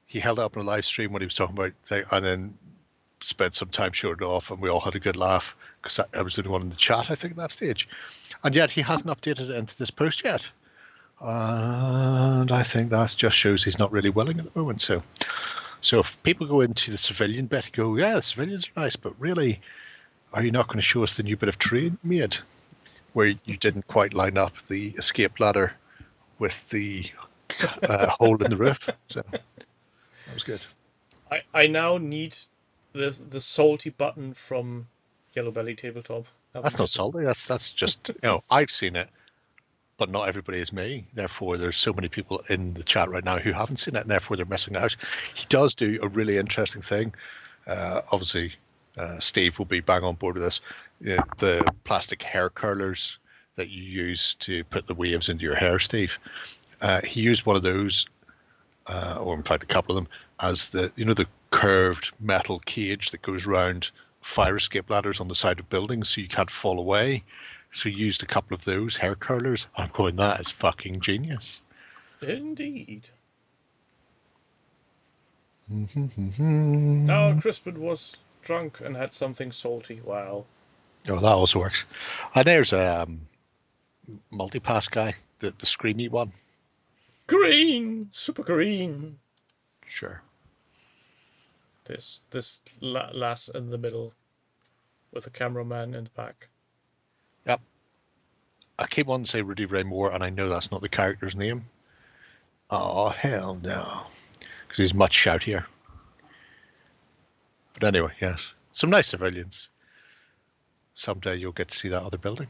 He held it up in a live stream when he was talking about it, and then spent some time showing it off, and we all had a good laugh, because I was the only one in the chat, I think, at that stage. And yet he hasn't updated it into this post yet. And I think that just shows he's not really willing at the moment. So if people go into the civilian bit, go, yeah, the civilians are nice, but really, are you not going to show us the new bit of terrain made where you didn't quite line up the escape ladder with the hole in the roof? So that was good. I now need the salty button from Yellow Belly Tabletop. That's not salty. That's just, I've seen it, but not everybody is me. Therefore, there's so many people in the chat right now who haven't seen it, and therefore they're missing out. He does do a really interesting thing. Obviously, Steve will be bang on board with this. The plastic hair curlers that you use to put the waves into your hair, Steve. He used one of those, or in fact a couple of them, as the curved metal cage that goes round fire escape ladders on the side of buildings so you can't fall away. So you used a couple of those hair curlers. I'm going, that is fucking genius. Indeed. Mm-hmm. Oh, Crispin was drunk and had something salty. Wow. Oh, that also works. And there's a multipass guy, the screamy one. Green! Super green! Sure. This lass in the middle with a cameraman in the back. Yep. I keep wanting to say Rudy Ray Moore, and I know that's not the character's name. Oh, hell no. Because he's much shoutier. But anyway, yes. Some nice civilians. Someday you'll get to see that other building.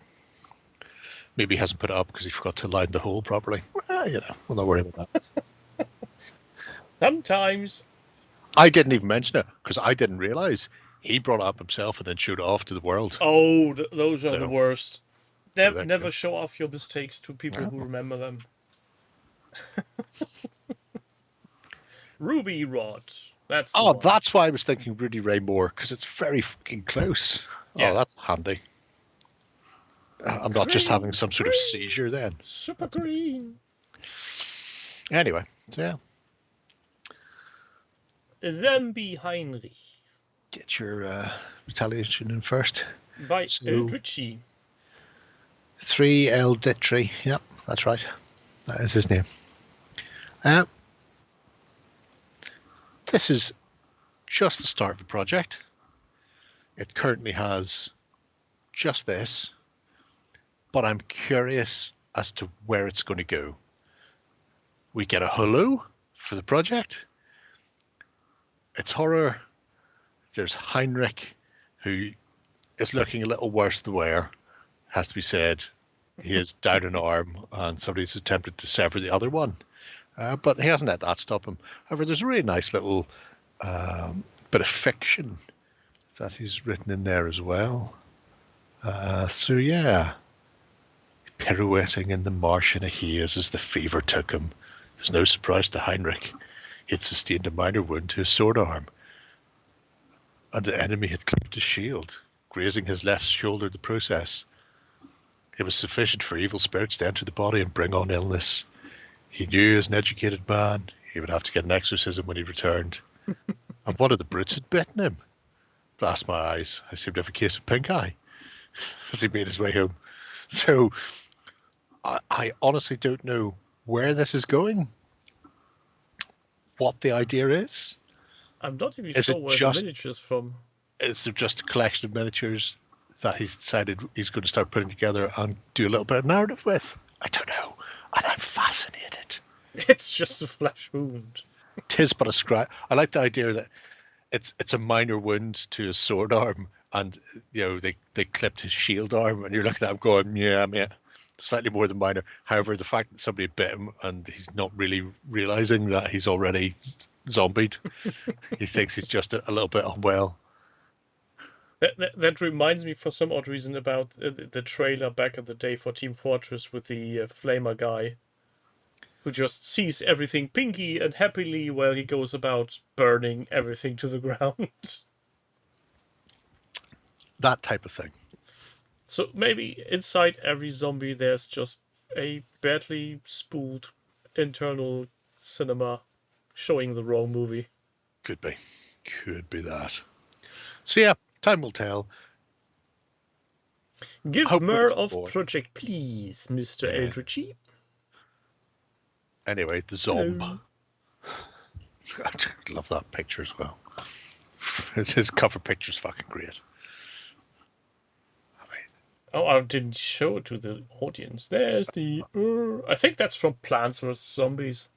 Maybe he hasn't put it up because he forgot to line the hole properly. Well, we'll not worry about that. Sometimes. I didn't even mention it because I didn't realize he brought it up himself and then showed it off to the world. Oh, those are the worst. So Never show off your mistakes to people who remember them. Ruby Rod. That's why I was thinking Rudy Ray Moore, because it's very fucking close. Yeah. Oh, that's handy. I'm not just having some sort of seizure then. Super green. Anyway, so yeah. Zombie Heinrich. Get your retaliation in first. By Eldritchy. 3 Eldritchy. Yep, that's right. That is his name. This is just the start of the project. It currently has just this, but I'm curious as to where it's going to go. We get a hello for the project. It's horror. There's Heinrich, who is looking a little worse than wear, has to be said. He is down an arm, and somebody's attempted to sever the other one. But he hasn't let that stop him. However, there's a really nice little bit of fiction that he's written in there as well. So yeah, pirouetting in the marsh in a haze as the fever took him. It was no surprise to Heinrich. He had sustained a minor wound to his sword arm, and the enemy had clipped his shield, grazing his left shoulder in the process. It was sufficient for evil spirits to enter the body and bring on illness. He knew as an educated man he would have to get an exorcism when he returned. And one of the brutes had bitten him. Blast my eyes, I seemed to have a case of pink eye as he made his way home. So I honestly don't know where this is going, what the idea is. I'm not even sure where the miniatures from. Is there just a collection of miniatures that he's decided he's going to start putting together and do a little bit of narrative with? I don't know. And I'm fascinated. It's just a flesh wound. 'Tis but a scratch. I like the idea that it's a minor wound to his sword arm, and they clipped his shield arm, and you're looking at him going, yeah, mate, slightly more than minor. However, the fact that somebody bit him and he's not really realizing that he's already zombied, he thinks he's just a little bit unwell. That reminds me, for some odd reason, about the trailer back in the day for Team Fortress with the flamer guy, who just sees everything pinky and happily while he goes about burning everything to the ground. That type of thing. So maybe inside every zombie there's just a badly spooled internal cinema showing the wrong movie. Could be that. So yeah, time will tell. Give more of project, please, Mr. Eldritchy. Anyway, the Zomb. I love that picture as well. His cover picture's fucking great. I didn't show it to the audience. There's the... I think that's from Plants vs. Zombies.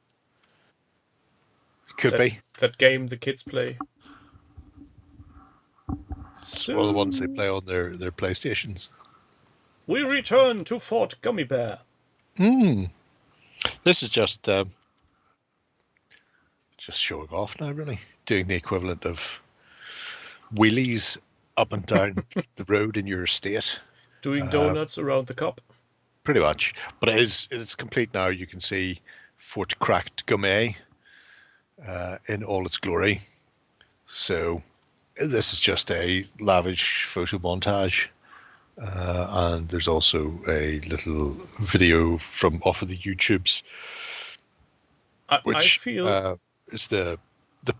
Could be. That game the kids play. So, all the ones they play on their PlayStations. We return to Fort Gummy Bear. This is just showing off now, really. Doing the equivalent of wheelies up and down the road in your estate. Doing donuts around the cup. Pretty much. But it's complete now. You can see Fort Cracked Gummy in all its glory. So This is just a lavish photo montage. And there's also a little video from off of the YouTubes, I which feel is the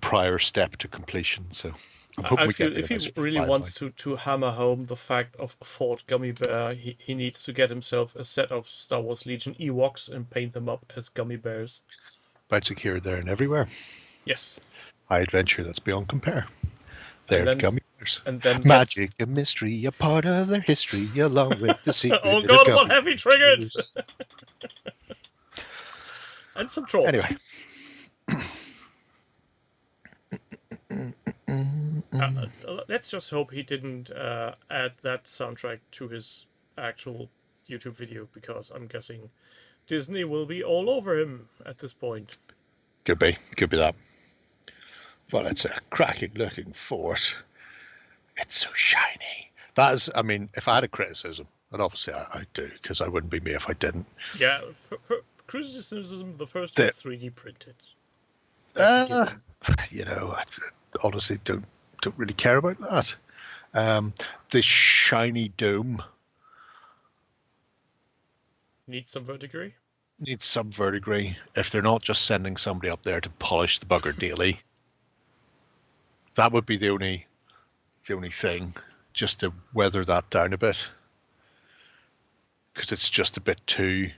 prior step to completion. So I'm hoping I we get feel there if he nice really flying wants point. to hammer home the fact of a Ford Gummy Bear, he needs to get himself a set of Star Wars Legion Ewoks and paint them up as gummy bears. Bouncing here, there, and everywhere. Yes. High adventure that's beyond compare. They're And the then gummy bears. and then let's Magic and mystery, a part of their history, along with the Oh secret of god, what gummy have he triggered? bears. And some trolls. Anyway. Let's just hope he didn't add that soundtrack to his actual YouTube video, because I'm guessing Disney will be all over him at this point. Could be that. Well, it's a cracking looking fort. It's so shiny. That is, I mean, if I had a criticism, and obviously I do, because I wouldn't be me if I didn't. Yeah, criticism, the first The, is 3D printed. That's a given. you know, I honestly don't really care about that. The shiny dome Needs some verdigris. needs some verdigris. If they're not just sending somebody up there to polish the bugger daily, that would be the only thing, just to weather that down a bit, because it's just a bit too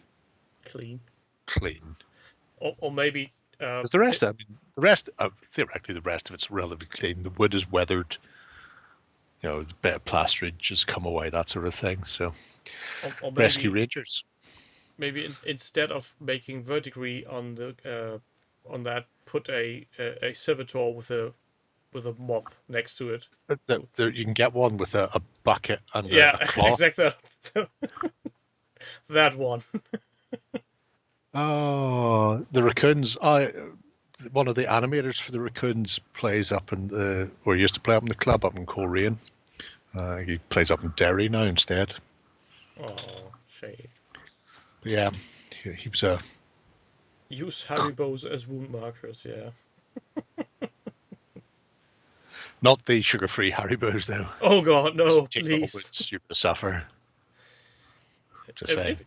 Clean. Or maybe because the rest, theoretically, the rest of it's relatively clean. The wood is weathered, the bit of plasterage has come away, that sort of thing. So, or maybe, Rescue Rangers. Maybe instead of making verdigris on the on that, put a servitor with a mop next to it. You can get one with a bucket and Yeah, a cloth. exactly. That one. Oh, the raccoons! One of the animators for the raccoons plays up or used to play up in the club up in Coleraine. He plays up in Derry now instead. Oh, shame. But yeah, he was a. Use Haribos as wound markers, yeah. Not the sugar-free Haribos, though. Oh god, no, please. You're gonna suffer. Just saying.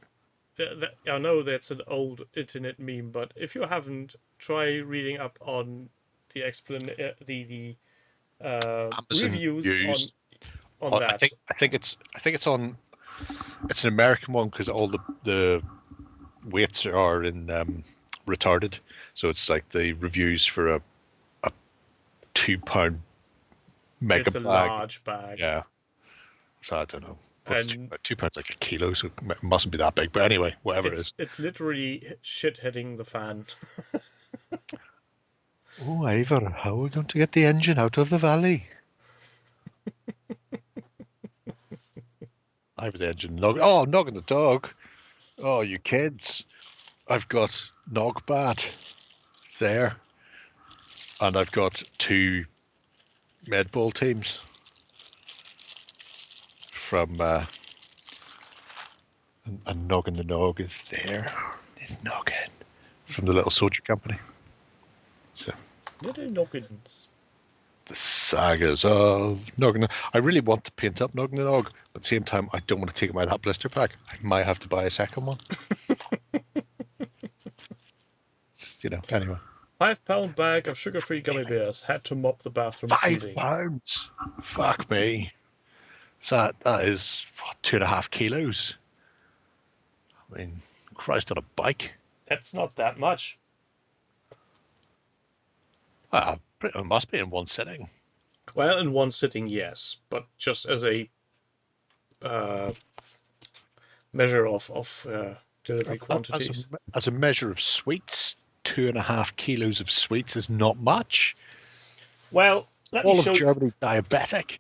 I know that's an old internet meme, but if you haven't, try reading up on the reviews on that. I think it's on. It's an American one because all the weights are in retarded, so it's like the reviews for a £2 mega it's a bag. large bag. Yeah. So I don't know. £2 like a kilo, so it mustn't be that big. But anyway, whatever it is. It's literally shit hitting the fan. Oh, Ivor, how are we going to get the engine out of the valley? Ivor, the engine. Noggin the dog. Oh, you kids. I've got Nogbat there. And I've got 2 medball teams from and Noggin the Nog is there. It's Noggin from the Little Soldier Company. So Little noggins. The sagas of Noggin. I really want to paint up Noggin the Nog, but at the same time I don't want to take him out of that blister pack. I might have to buy a second one. Just, anyway. £5 bag of sugar-free gummy bears. Had to mop the bathroom ceiling. £5? Fuck me. So that is 2.5 kilos. I mean, Christ on a bike. That's not that much. It must be in one sitting. Well, in one sitting, yes, but just as a measure of delivery quantities. As a measure of sweets, 2.5 kilos of sweets is not much. Well, all of Germany diabetic.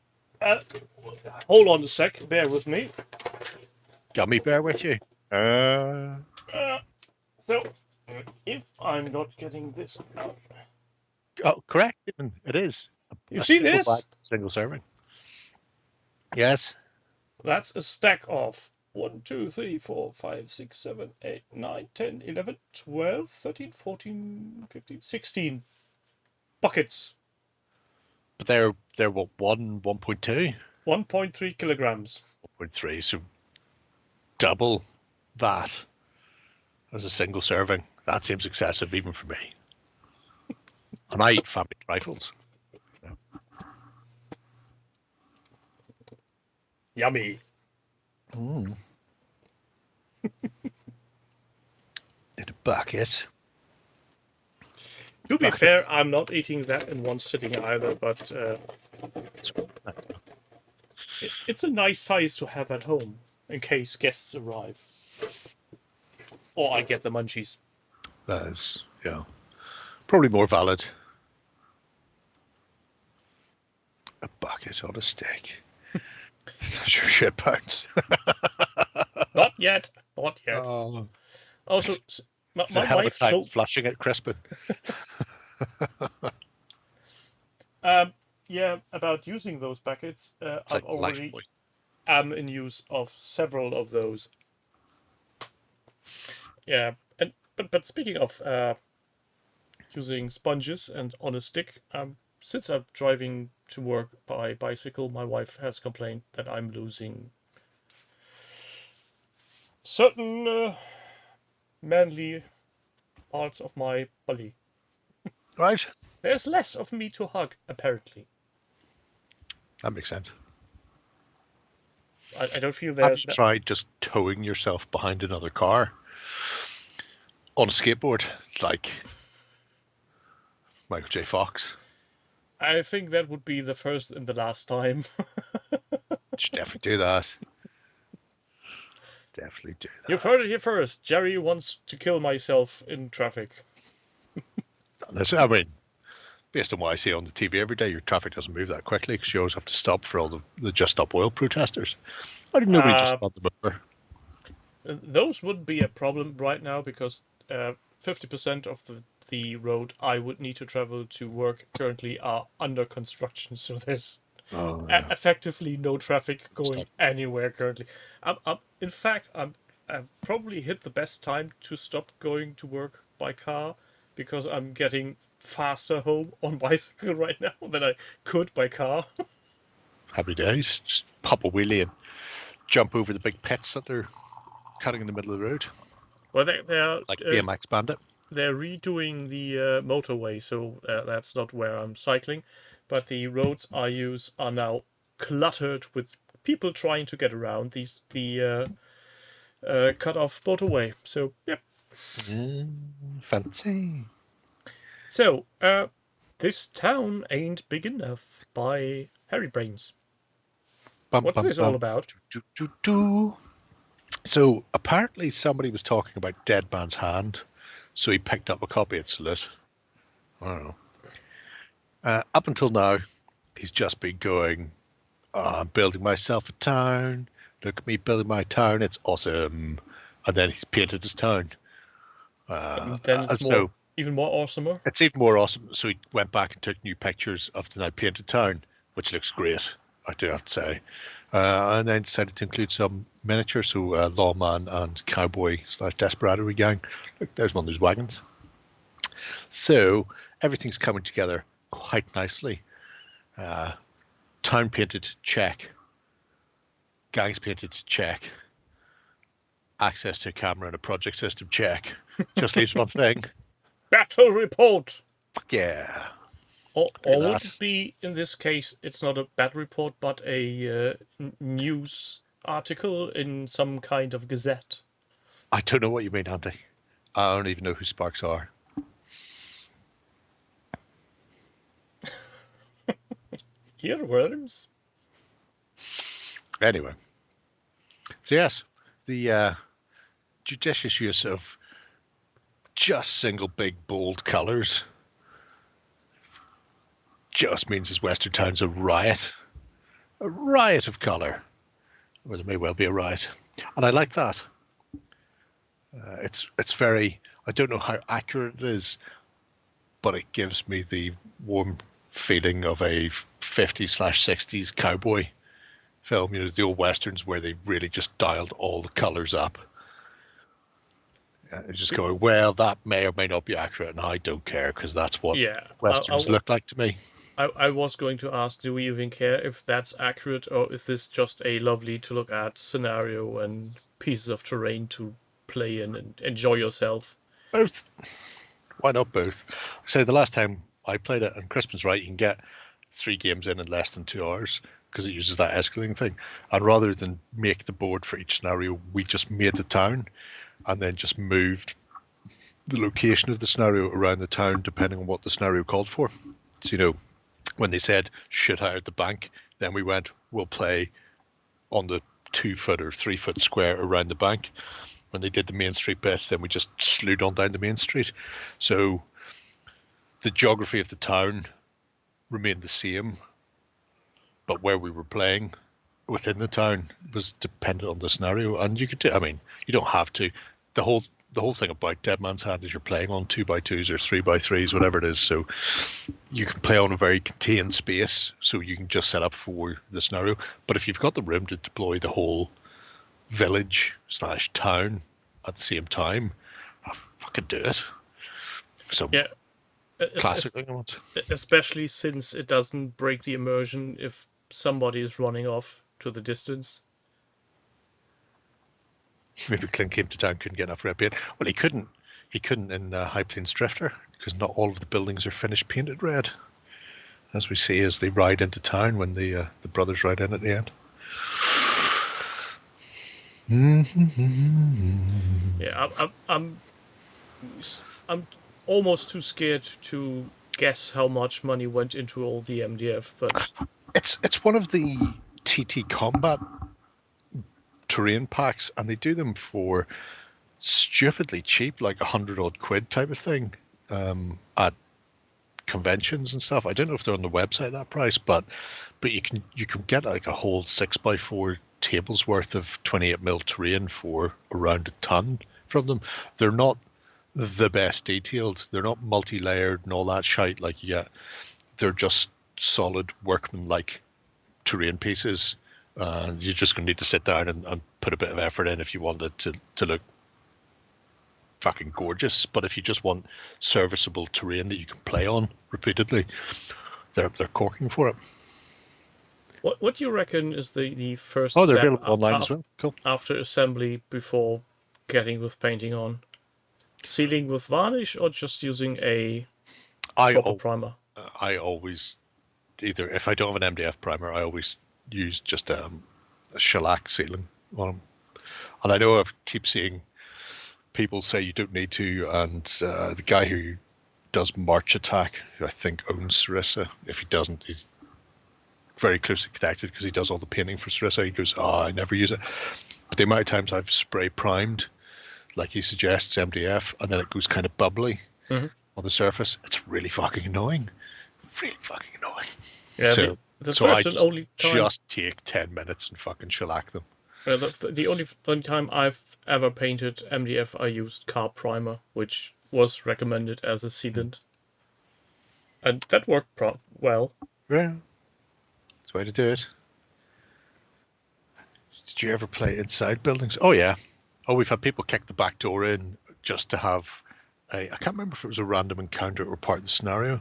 Hold on a sec. Bear with me. Gummy bear with you. So, if I'm not getting this out. Oh, correct. It is. You see this? Single serving. Yes. That's a stack of 1, 2, 3, 4, 5, 6, 7, 8, 9, 10, 11, 12, 13, 14, 15, 16 buckets. But they're what, 1.2? 1.3 kilograms. 1.3, so double that as a single serving. That seems excessive even for me. And I eat family trifles. Yummy. In a bucket. To be fair, I'm not eating that in one sitting either, but it's a nice size to have at home in case guests arrive. Or I get the munchies. That is, yeah, probably more valid. A bucket on a stick. That's your shit pounds. Not yet. Not yet. Also, my hell of a wife time told... flashing at Crispin. Yeah, about using those buckets, I've Like already am in use of several of those. Yeah, but speaking of using sponges and on a stick, since I'm driving to work by bicycle, my wife has complained that I'm losing certain manly parts of my body. Right. There's less of me to hug, apparently. That makes sense. I don't feel Have there's... you tried just towing yourself behind another car on a skateboard, like Michael J. Fox? I think that would be the first and the last time. You should definitely do that. Definitely do that. You've heard it here first. Jerry wants to kill myself in traffic. I mean, based on what I see on the TV every day, your traffic doesn't move that quickly because you always have to stop for all the Just Stop Oil protesters. Why didn't nobody just run them over? Those would be a problem right now because 50% of the road I would need to travel to work currently are under construction, so there's effectively no traffic going anywhere currently. In fact, I've probably hit the best time to stop going to work by car because I'm getting faster home on bicycle right now than I could by car. Happy days. Just pop a wheelie and jump over the big pits that they're cutting in the middle of the road. Well, they're like BMX Bandit. They're redoing the motorway, so that's not where I'm cycling. But the roads I use are now cluttered with people trying to get around the cut-off motorway. So, yep. Fancy. So, this town ain't big enough by Harry Brains. What's this all about? So, apparently somebody was talking about Dead Man's Hand, so he picked up a copy of Salute. I don't know. Up until now, he's just been going, I'm building myself a town. Look at me building my town. It's awesome. And then he's painted his town. Then it's even more awesomer. It's even more awesome. So he went back and took new pictures of the now painted town, which looks great, I do have to say. And then decided to include some miniatures, so lawman and cowboy / desperado gang. Look, there's one of those wagons. So everything's coming together quite nicely. Town painted, check. Gangs painted, check. Access to a camera and a project system, check. Just leaves one thing. Battle report! Fuck yeah. Or would it be, in this case, it's not a battle report, but a news article in some kind of gazette? I don't know what you mean, Andy. I don't even know who Sparks are. Earworms? Anyway. So yes, the judicious use of just single big bold colours just means his Western town's a riot of colour, or there may well be a riot, and I like that. It's very, I don't know how accurate it is, but it gives me the warm feeling of a 50s/60s cowboy film, you know, the old westerns where they really just dialed all the colours up. Just going, well, that may or may not be accurate, and I don't care because that's what westerns look like to me. I was going to ask, do we even care if that's accurate, or is this just a lovely to look at scenario and pieces of terrain to play in and enjoy yourself? Both. Why not both? Say the last time I played it, and Crispin's right, you can get 3 games in less than 2 hours because it uses that escalating thing. And rather than make the board for each scenario, we just made the town and then just moved the location of the scenario around the town depending on what the scenario called for. So, you know, when they said shoot out at the bank, then we went, we'll play on the 2-foot or 3-foot square around the bank. When they did the main street bit, then we just slewed on down the main street. So the geography of the town remained the same, but where we were playing within the town was dependent on the scenario. And you could do, I mean, you don't have to. The whole thing about Dead Man's Hand is you're playing on 2x2s or 3x3s, whatever it is. So you can play on a very contained space, so you can just set up for the scenario. But if you've got the room to deploy the whole village/town at the same time, I fucking do it. So Yeah, classic thing I want. especially since it doesn't break the immersion if somebody is running off to the distance. Maybe Clint came to town, couldn't get enough red paint. Well, he couldn't in High Plains Drifter because not all of the buildings are finished painted red, as we see as they ride into town when the brothers ride in at the end. Yeah, I'm almost too scared to guess how much money went into all the MDF, but it's one of the TT Combat terrain packs, and they do them for stupidly cheap, like 100 odd quid type of thing, at conventions and stuff. I don't know if they're on the website at that price, but you can get like a whole 6x4 tables worth of 28mm terrain for around a ton from them. They're not the best detailed, they're not multi-layered and all that shite like you get. They're just solid workman-like terrain pieces. You're just going to need to sit down and put a bit of effort in if you want it to look fucking gorgeous. But if you just want serviceable terrain that you can play on repeatedly, they're corking for it. What do you reckon is the first they're step available online as well. Cool. after assembly before getting with painting on? Sealing with varnish or just using a proper primer? I always, either if I don't have an MDF primer, I always use just a shellac sealing on them. And I know I keep seeing people say you don't need to, and the guy who does March Attack, who I think owns Sarissa, if he doesn't, he's very closely connected because he does all the painting for Sarissa. He goes, I never use it. But the amount of times I've spray primed, like he suggests, MDF, and then it goes kind of bubbly on the surface, it's really fucking annoying. Really fucking annoying. Yeah, so the so I first and only time, just take 10 minutes and fucking shellac them. the only time I've ever painted MDF, I used carb primer, which was recommended as a sealant. And that worked well. Yeah. That's the way to do it. Did you ever play inside buildings? Oh, yeah. Oh, we've had people kick the back door in just to have I can't remember if it was a random encounter or part of the scenario,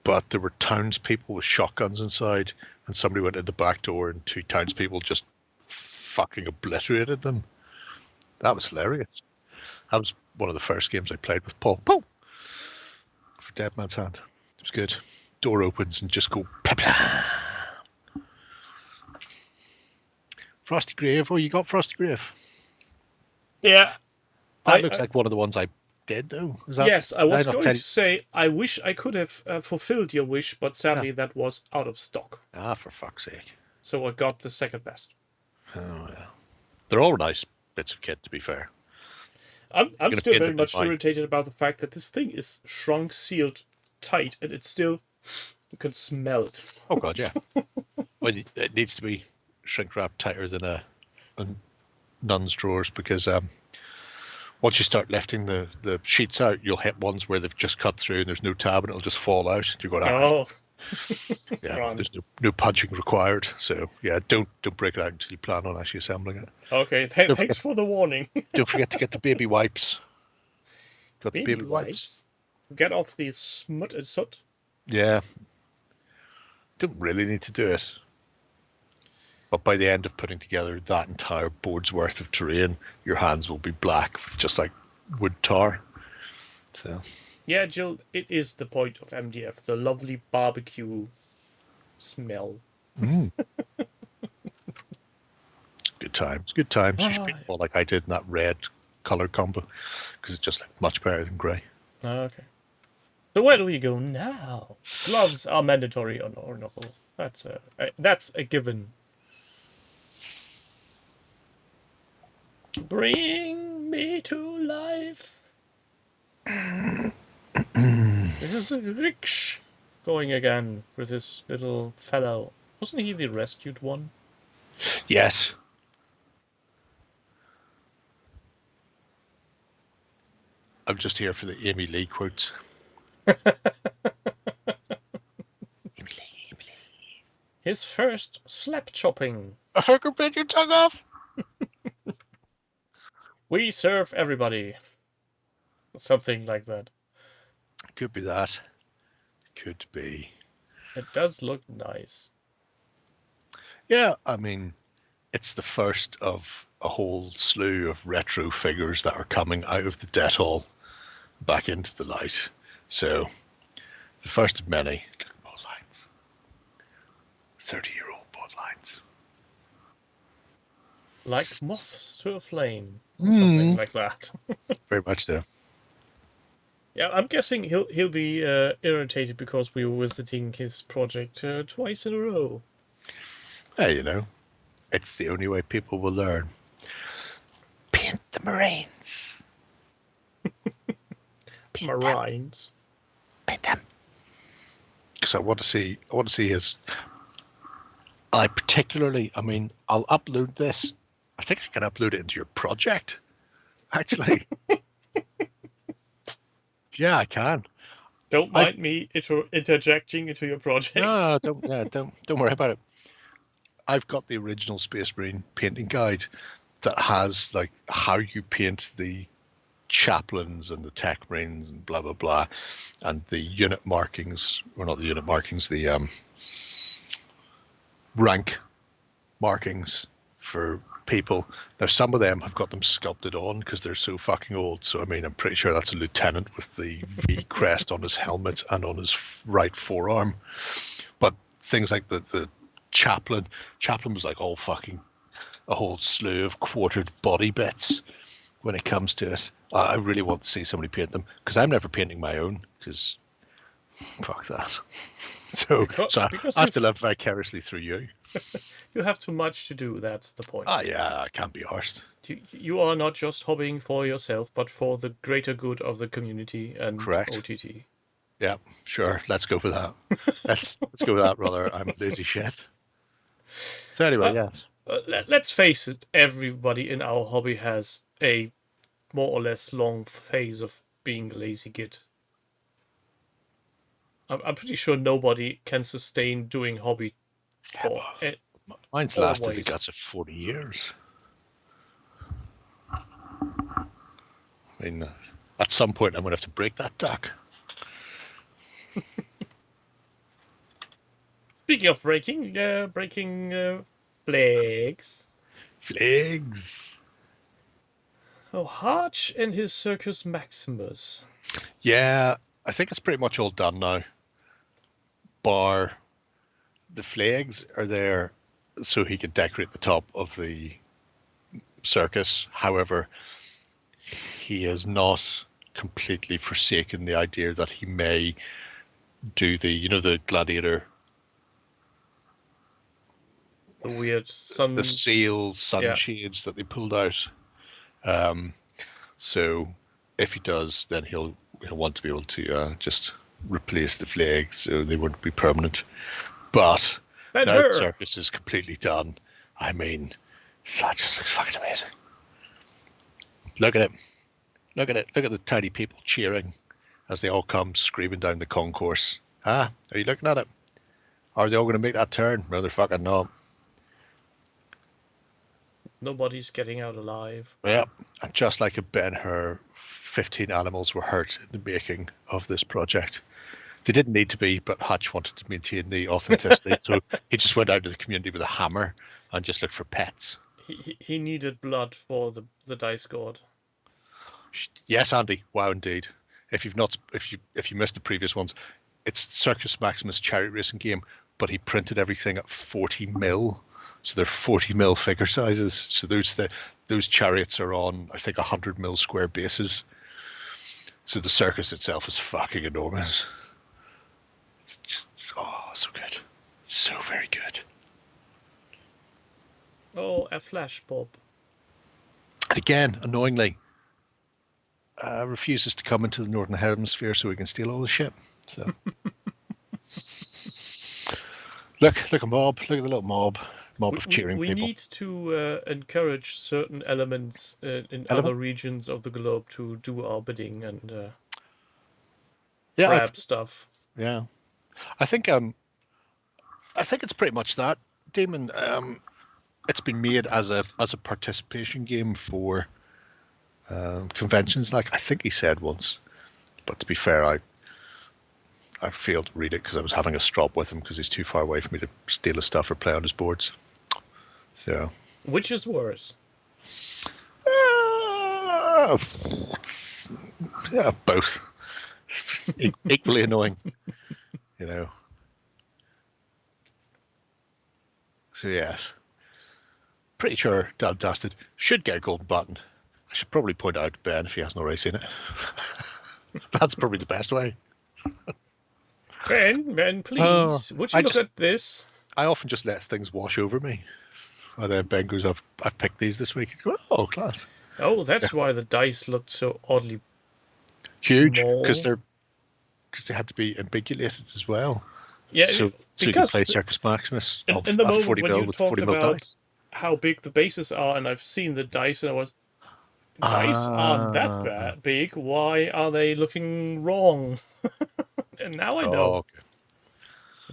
but there were townspeople with shotguns inside, and somebody went in the back door and 2 townspeople just fucking obliterated them. That was hilarious. That was one of the first games I played with Paul. Paul! For Dead Man's Hand. It was good. Door opens and just go plah. Frosty Grave. Oh, you got Frosty Grave? Yeah. That looks like one of the ones I did, though. Yes, I was going to say, I wish I could have fulfilled your wish, but sadly that was out of stock. Ah, for fuck's sake. So I got the second best. Oh, yeah. They're all nice bits of kit, to be fair. I'm still very much irritated about the fact that this thing is shrunk, sealed tight, and it's still, you can smell it. Oh, God, yeah. Well, it needs to be shrink wrapped tighter than a nun's drawers, because once you start lifting the sheets out, you'll hit ones where they've just cut through and there's no tab and it'll just fall out. You're going, oh. Yeah, there's no punching required. So, yeah, don't break it out until you plan on actually assembling it. Okay, thanks for the warning. Don't forget to get the baby wipes. Got the baby wipes. Get off the smut and soot. Yeah. Don't really need to do it. But by the end of putting together that entire board's worth of terrain, your hands will be black with just like wood tar. So Yeah, Jill, it is the point of MDF, the lovely barbecue smell. good times, good times. You should Ah, paint more like I did in that red color combo because it's just like much better than grey. okay. So where do we go now? Gloves are mandatory or no? That's a given. Bring me to life. This is Rich going again with his little fellow. Wasn't he the rescued one? Yes. I'm just here for the Amy Lee quotes. Amy Lee. His first slap chopping. A hooker bit your tongue off? We serve everybody. Something like that. Could be that. Could be. It does look nice. Yeah, I mean, it's the first of a whole slew of retro figures that are coming out of the debt hall back into the light. So, the first of many. Look at both lines. 30-year-old both lines. Like moths to a flame. Something like that. Very much so. Yeah, I'm guessing he'll be irritated because we were visiting his project twice in a row. Hey, you know, it's the only way people will learn. Paint the Marines. Marines. Paint them. Because I want to see his. I mean, I'll upload this. I think I can upload it into your project. Actually. Yeah, I can. Don't mind me interjecting into your project. No, don't worry about it. I've got the original Space Marine painting guide that has like how you paint the chaplains and the tech marines and blah blah blah, and the unit markings, or not the unit markings, the rank markings for people. Now some of them have got them sculpted on because they're so fucking old. So I mean, I'm pretty sure that's a lieutenant with the V crest on his helmet and on his right forearm. But things like the chaplain was like all fucking a whole slew of quartered body bits when it comes to it. I really want to see somebody paint them because I'm never painting my own because fuck that. So I have to live vicariously through you. You have too much to do, that's the point. Ah, yeah, I can't be arsed. You are not just hobbying for yourself, but for the greater good of the community and Correct. OTT. Yeah, sure. Let's go with that. let's go with that, brother. I'm a lazy shit. So anyway, yes. Let's face it, everybody in our hobby has a more or less long phase of being a lazy git. I'm pretty sure nobody can sustain doing hobby for it. Mine's lasted the guts of 40 years. I mean, at some point I'm going to have to break that duck. Speaking of breaking flags. Flags. Oh, Harch and his Circus Maximus. Yeah, I think it's pretty much all done now. Bar the flags are there so he could decorate the top of the circus. However, he has not completely forsaken the idea that he may do the gladiator, the weird sun, the seal sunshades that they pulled out. So if he does, then he'll want to be able to just replace the flags so they wouldn't be permanent. But now the circus is completely done. I mean, that just looks fucking amazing. Look at it. Look at it. Look at the tiny people cheering as they all come screaming down the concourse. Are you looking at it? Are they all going to make that turn? No, they're fucking not. Nobody's getting out alive. Yeah. And just like a Ben-Hur, 15 animals were hurt in the making of this project. They didn't need to be, but Hutch wanted to maintain the authenticity, so he just went out to the community with a hammer and just looked for pets. He needed blood for the dice god. Yes, Andy. Wow, indeed. If you missed the previous ones, it's Circus Maximus chariot racing game, but he printed everything at 40 mil, so they're 40 mil figure sizes. So those chariots are on, I think, 100 mil square bases. So the circus itself is fucking enormous. It's just so good, so very good. Oh, a flash bob. And again, annoyingly, refuses to come into the Northern Hemisphere so we can steal all the shit. So look a mob. Look at the little mob of cheering we people. We need to encourage certain elements in other regions of the globe to do our bidding and grab stuff. Yeah, I think it's pretty much that, Damon. It's been made as a participation game for conventions, like I think he said once. But to be fair, I failed to read it because I was having a strop with him because he's too far away for me to steal his stuff or play on his boards. So, which is worse? Yeah, both. Equally annoying, you know. So yes, pretty sure Dad Dusted should get a golden button. I should probably point out to Ben if he hasn't already seen it. That's probably the best way. Ben, please, would you look at this? I often just let things wash over me. And then Ben goes, I've picked these this week. Go, oh, class. Oh, that's why the dice looked so oddly huge, because they had to be ambiguated as well. Yeah, so you can play Circus Maximus in the moment 40 when mil you with talked 40 mil about dice. How big the bases are, and I've seen the dice, and I was, dice aren't that big. Why are they looking wrong? And now I know. Okay.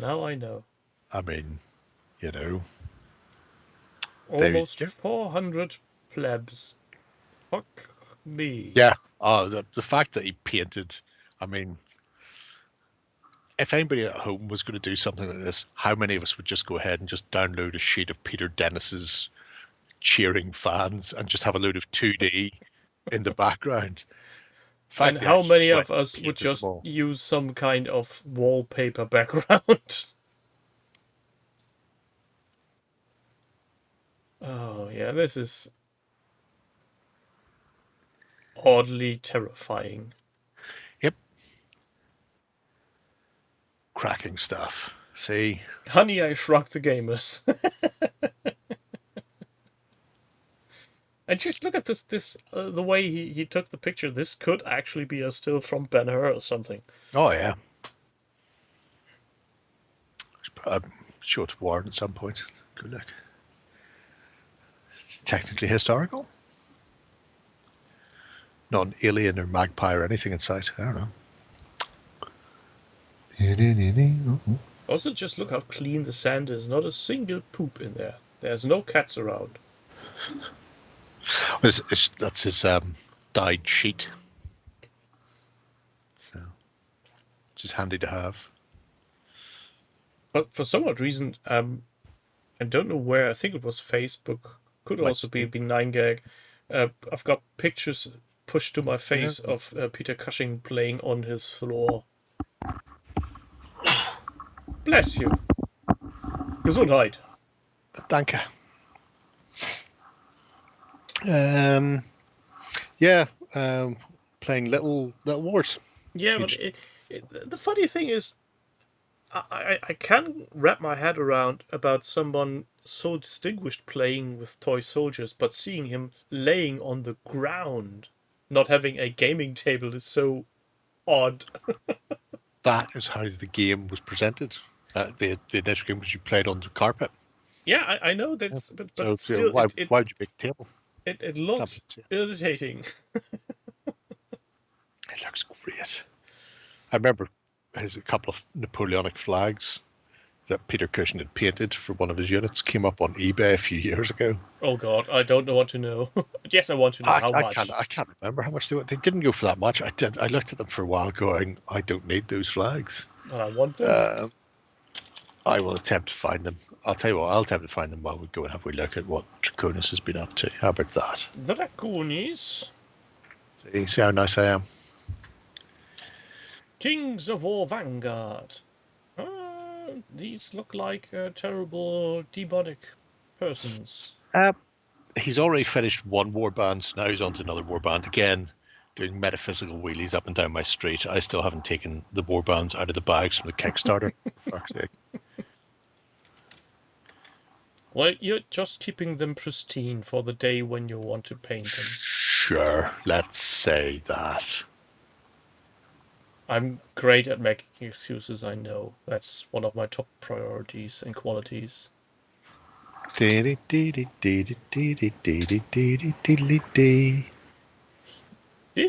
Now I know. I mean, you know. Almost 400 plebs. Fuck me. Yeah. The fact that he painted, I mean, if anybody at home was going to do something like this, how many of us would just go ahead and just download a sheet of Peter Dennis's cheering fans and just have a load of 2D in the background? And how many of us would just use some kind of wallpaper background? Oh, yeah, this is oddly terrifying. Yep. Cracking stuff. See? Honey, I Shrunk the Gamers. And just look at this the way he took the picture. This could actually be a still from Ben-Hur or something. Oh, yeah. I'm sure to Warren at some point. Good look. It's technically historical. Not an alien or magpie or anything in sight. I don't know. Also, just look how clean the sand is. Not a single poop in there. There's no cats around. That's his dyed sheet. So, which is handy to have. But for some odd reason, I don't know where. I think it was Facebook. Could also be 9gag. I've got pictures pushed to my face of Peter Cushing playing on his floor. Bless you. Gesundheit. Danke. Playing Little Wars. Yeah, but the funny thing is, I can't wrap my head around about someone so distinguished playing with toy soldiers, but seeing him laying on the ground, not having a gaming table, is so odd. That is how the game was presented. The initial game was you played on the carpet. Yeah, I know that's, but so still, why would you make a table? It looks irritating. It looks great. I remember a couple of Napoleonic flags that Peter Cushing had painted for one of his units came up on eBay a few years ago. Oh God, I don't want to know. Yes, I want to know how much. I can't remember how much they went. They didn't go for that much. I looked at them for a while going, I don't need those flags. But I want them. I will attempt to find them. I'll tell you what, I'll attempt to find them while we go and have a look at what Draconis has been up to. How about that? Draconis. See how nice I am? Kings of War Vanguard. These look like terrible demonic persons. He's already finished one warband, so now he's on to another warband again, doing metaphysical wheelies up and down my street. I still haven't taken the warbands out of the bags from the Kickstarter. For fuck's sake. Well, you're just keeping them pristine for the day when you want to paint them. Sure, let's say that. I'm great at making excuses, I know. That's one of my top priorities and qualities. Did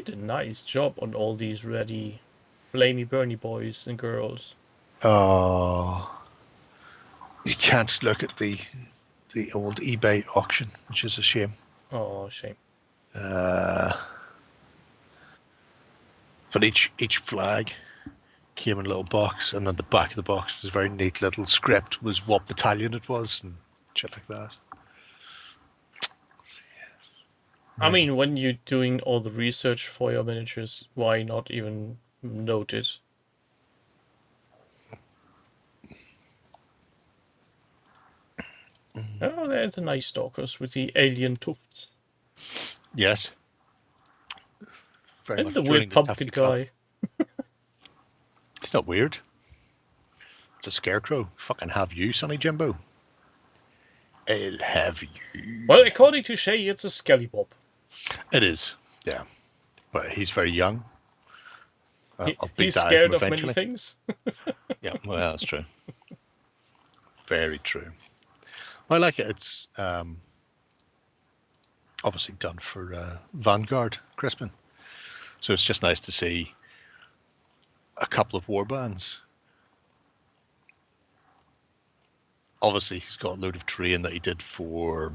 a nice job on all these ready blamey Bernie boys and girls. Oh, you can't look at the old eBay auction, which is a shame. Oh, shame. But each flag came in a little box, and on the back of the box, there's a very neat little script was what battalion it was and shit like that. Yes. I mean, when you're doing all the research for your miniatures, why not even note it? Oh, there's the nice stalkers with the alien tufts. Yes. Very and much the weird pumpkin guy. It's not weird. It's a scarecrow. Fucking have you, Sonny Jimbo. I'll have you. Well, according to Shay, it's a Skellybob. It is, yeah. But he's very young. He's scared of many things. Yeah, well, that's true. Very true. I like it. It's obviously done for Vanguard, Crispin. So it's just nice to see a couple of warbands. Obviously, he's got a load of terrain that he did for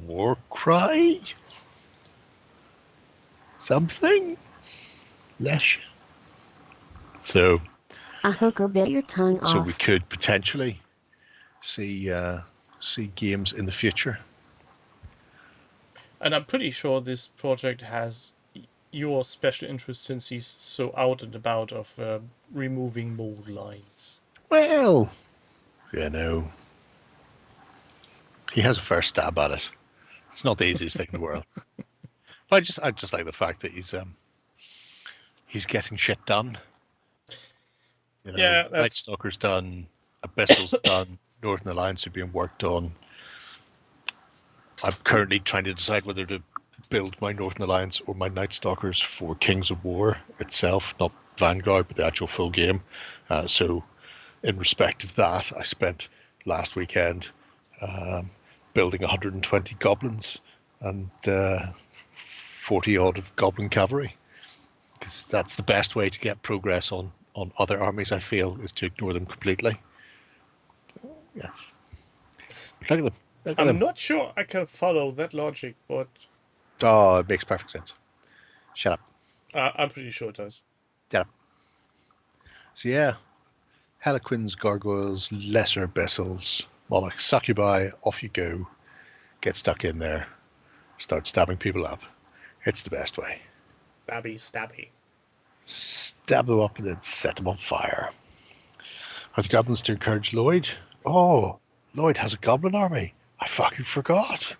Warcry. Something. Lesh. So a hooker bit your tongue off. So we could potentially see games in the future. And I'm pretty sure this project has your special interest since he's so out and about of removing mold lines. Well, you know, he has a first stab at it. It's not the easiest thing in the world. I just like the fact that he's getting shit done. You know, yeah, Night Stalker's done, Abyssal's done, Northern Alliance are being worked on. I'm currently trying to decide whether to build my Northern Alliance or my Night Stalkers for Kings of War itself, not Vanguard, but the actual full game. So in respect of that, I spent last weekend building 120 goblins and 40 odd of goblin cavalry, because that's the best way to get progress on other armies, I feel, is to ignore them completely. Yes. Look at them. I'm not sure I can follow that logic, but... Oh, it makes perfect sense. Shut up. I'm pretty sure it does. Shut up. So yeah, Harlequins, Gargoyles, Lesser Abyssals, Moloch, Succubi, off you go. Get stuck in there. Start stabbing people up. It's the best way. Stabby. Stab them up and then set them on fire. Are the goblins to encourage Lloyd? Oh, Lloyd has a goblin army. I fucking forgot.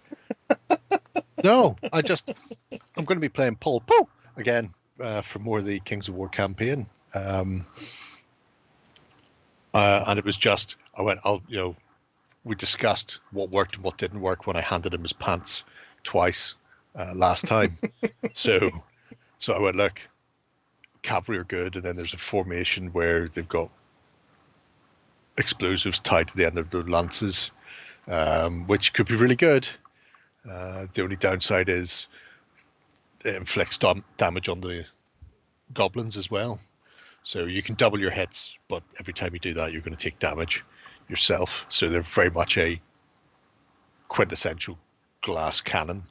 No, I'm going to be playing Paul Poe again for more of the Kings of War campaign. And it was just, we discussed what worked and what didn't work when I handed him his pants twice last time. So I went, look, cavalry are good, and then there's a formation where they've got explosives tied to the end of their lances, which could be really good. The only downside is it inflicts damage on the goblins as well. So you can double your hits, but every time you do that, you're going to take damage yourself. So they're very much a quintessential glass cannon.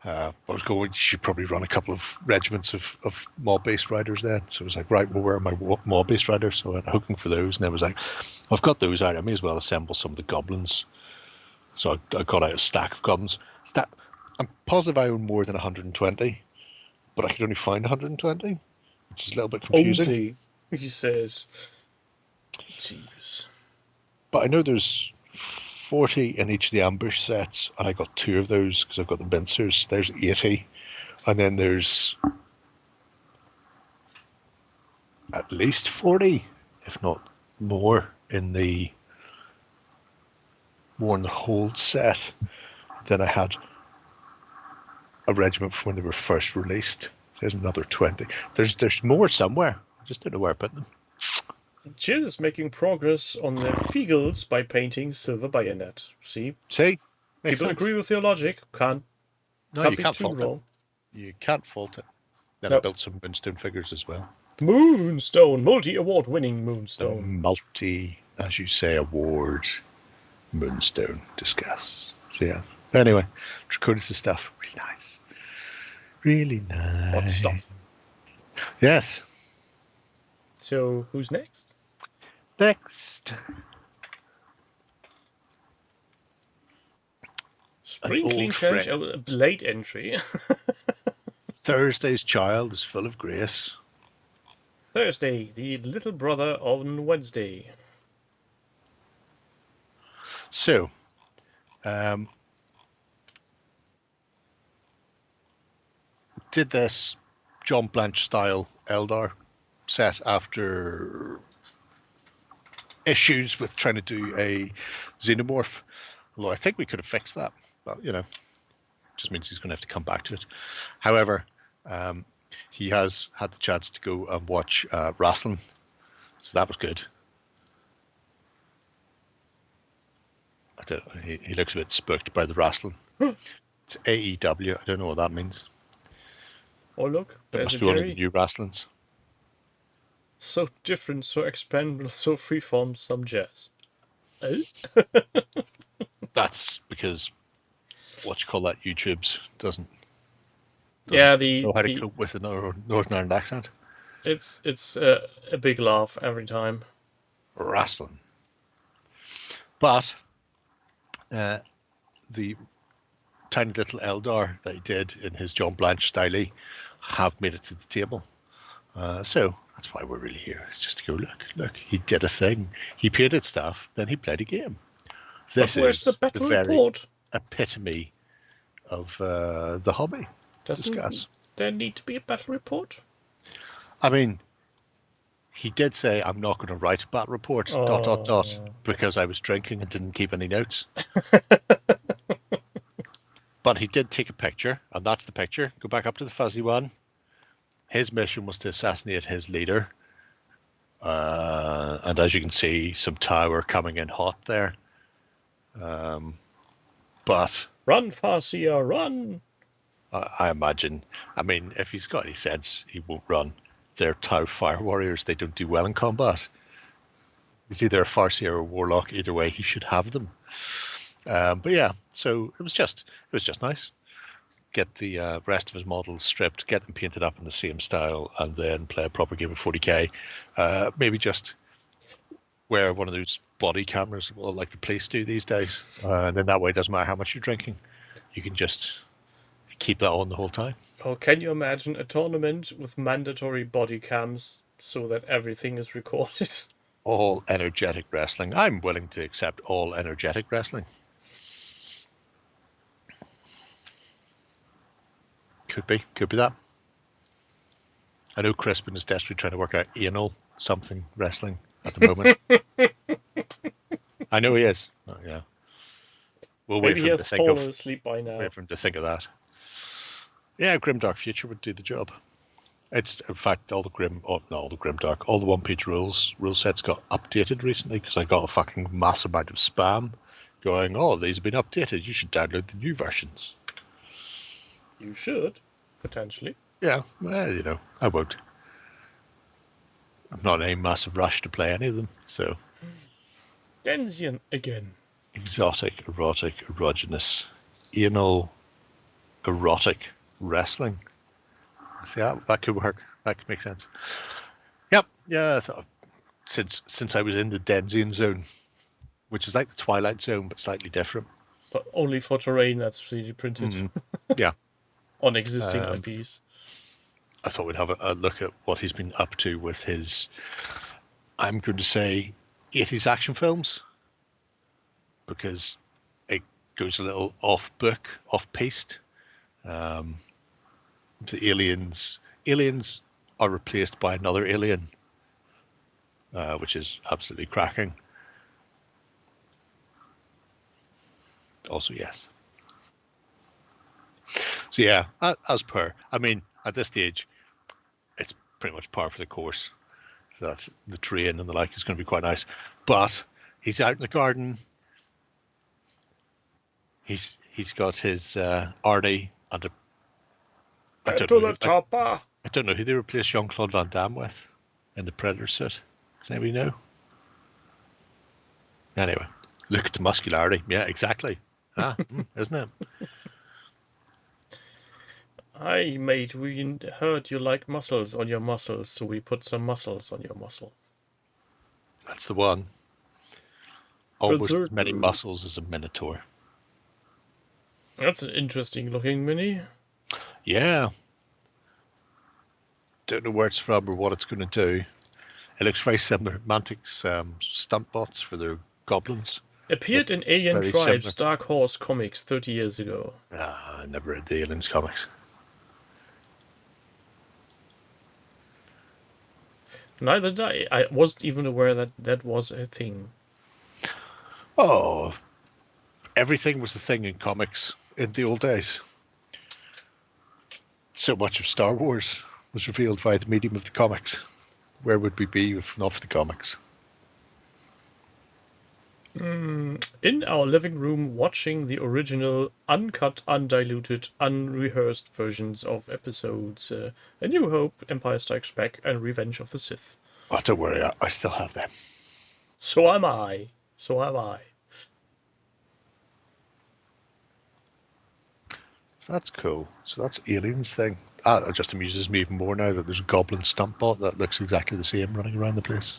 I was going, you should probably run a couple of regiments of mob-based riders then. So it was like, right, well, where are my mob-based riders? So I went hooking for those, and then was like, I've got those out. I may as well assemble some of the goblins. So I got out a stack of goblins. I'm positive I own more than 120, but I could only find 120, which is a little bit confusing. Only, he says. Jeez. But I know there's 40 in each of the ambush sets, and I got 2 of those because I've got the mincers. There's 80, and then there's at least 40, if not more, in the hold set. Then I had a regiment from when they were first released. There's another 20. There's more somewhere. I just don't know where I put them. Jill is making progress on their Fiegels by painting silver bayonet. See? Makes People sense. agree with your logic. No, you be can't too fault wrong. it. You can't fault it. Then Nope. I built some Moonstone figures as well. Moonstone, multi-award winning Moonstone. Multi, as you say, award Moonstone. Discuss. So yeah. Anyway, Draconis' stuff. Really nice. Really nice. What stuff? Yes. So, who's next? Next. Sprinkling friend. a late entry. Thursday's child is full of grace. Thursday, the little brother on Wednesday. So, did this John Blanche style Eldar set after issues with trying to do a xenomorph. Although I think we could have fixed that, but you know, just means he's going to have to come back to it. However, he has had the chance to go and watch wrestling, so that was good. He looks a bit spooked by the wrestling. It's AEW. I don't know what that means. Oh look, It there's must a be one of the Jerry. new wrestlings. So different, so expandable, so freeform, some jazz. Oh? That's because YouTube's doesn't Yeah, know how to cope with a Northern Ireland accent. It's a big laugh every time. Wrestling. But the tiny little Eldar that he did in his John Blanche style have made it to the table. So that's why we're really here. It's just to go, look, he did a thing. He painted stuff, then he played a game. This but where's is the battle very report? Epitome of the hobby. Doesn't there need to be a battle report? I mean, he did say, I'm not going to write a battle report, ... because I was drinking and didn't keep any notes. But he did take a picture, and that's the picture. Go back up to the fuzzy one. His mission was to assassinate his leader. And as you can see, some tower coming in hot there. But Run, Farseer, run! I imagine, I mean, if he's got any sense, he won't run. They're Tau fire warriors. They don't do well in combat. He's either a Farseer or a warlock. Either way, he should have them. But yeah, so it was just nice. Get the rest of his models stripped, get them painted up in the same style, and then play a proper game of 40k. Maybe just wear one of those body cameras, well, like the police do these days. And then that way, it doesn't matter how much you're drinking. You can just keep that on the whole time. Oh, can you imagine a tournament with mandatory body cams so that everything is recorded? All energetic wrestling. I'm willing to accept all energetic wrestling. Could be that. I know Crispin is desperately trying to work out anal something wrestling at the moment. I know he is. Oh, yeah. We'll wait Maybe for he him to has think fallen of. asleep by now. Wait for him to think of that. Yeah, Grimdark Future would do the job. It's in fact all the Grimdark, all the one-page rule sets got updated recently because I got a fucking massive amount of spam going, oh, these have been updated. You should download the new versions. You should, potentially. Yeah, well, you know, I won't. I'm not in a massive rush to play any of them, so. Denzian again. Exotic, erotic, erogenous, anal, erotic wrestling. See, that could work. That could make sense. Yep. Yeah. I thought since I was in the Denzian zone, which is like the Twilight Zone but slightly different. But only for terrain that's 3D printed. Yeah. On existing IPs. I thought we'd have a look at what he's been up to with his, I'm going to say, 80s action films, because it goes a little off-book, off-piste. The aliens are replaced by another alien, which is absolutely cracking. Also, yes. So yeah, as per, I mean, at this stage, it's pretty much par for the course. So that's the terrain and the like is going to be quite nice. But he's out in the garden. He's got his Arnie and I don't know who they replaced Jean-Claude Van Damme with in the Predator suit. Does anybody know? Anyway, look at the muscularity. Yeah, exactly. Isn't it? Hi, mate, we heard you like muscles on your muscles, so we put some muscles on your muscle. That's the one. Almost as many muscles as a Minotaur. That's an interesting looking mini. Yeah. Don't know where it's from or what it's going to do. It looks very similar. Mantic's stunt bots for their goblins. Appeared in Alien Tribes Dark Horse comics 30 years ago. I never read the Aliens comics. Neither did I. I wasn't even aware that that was a thing. Oh, everything was a thing in comics in the old days. So much of Star Wars was revealed via the medium of the comics. Where would we be if not for the comics? In our living room, watching the original, uncut, undiluted, unrehearsed versions of episodes A New Hope, Empire Strikes Back, and Revenge of the Sith. Oh, don't worry, I still have them. So am I. So am I. That's cool. So that's Aliens thing. It just amuses me even more now that there's a goblin stunt bot that looks exactly the same running around the place.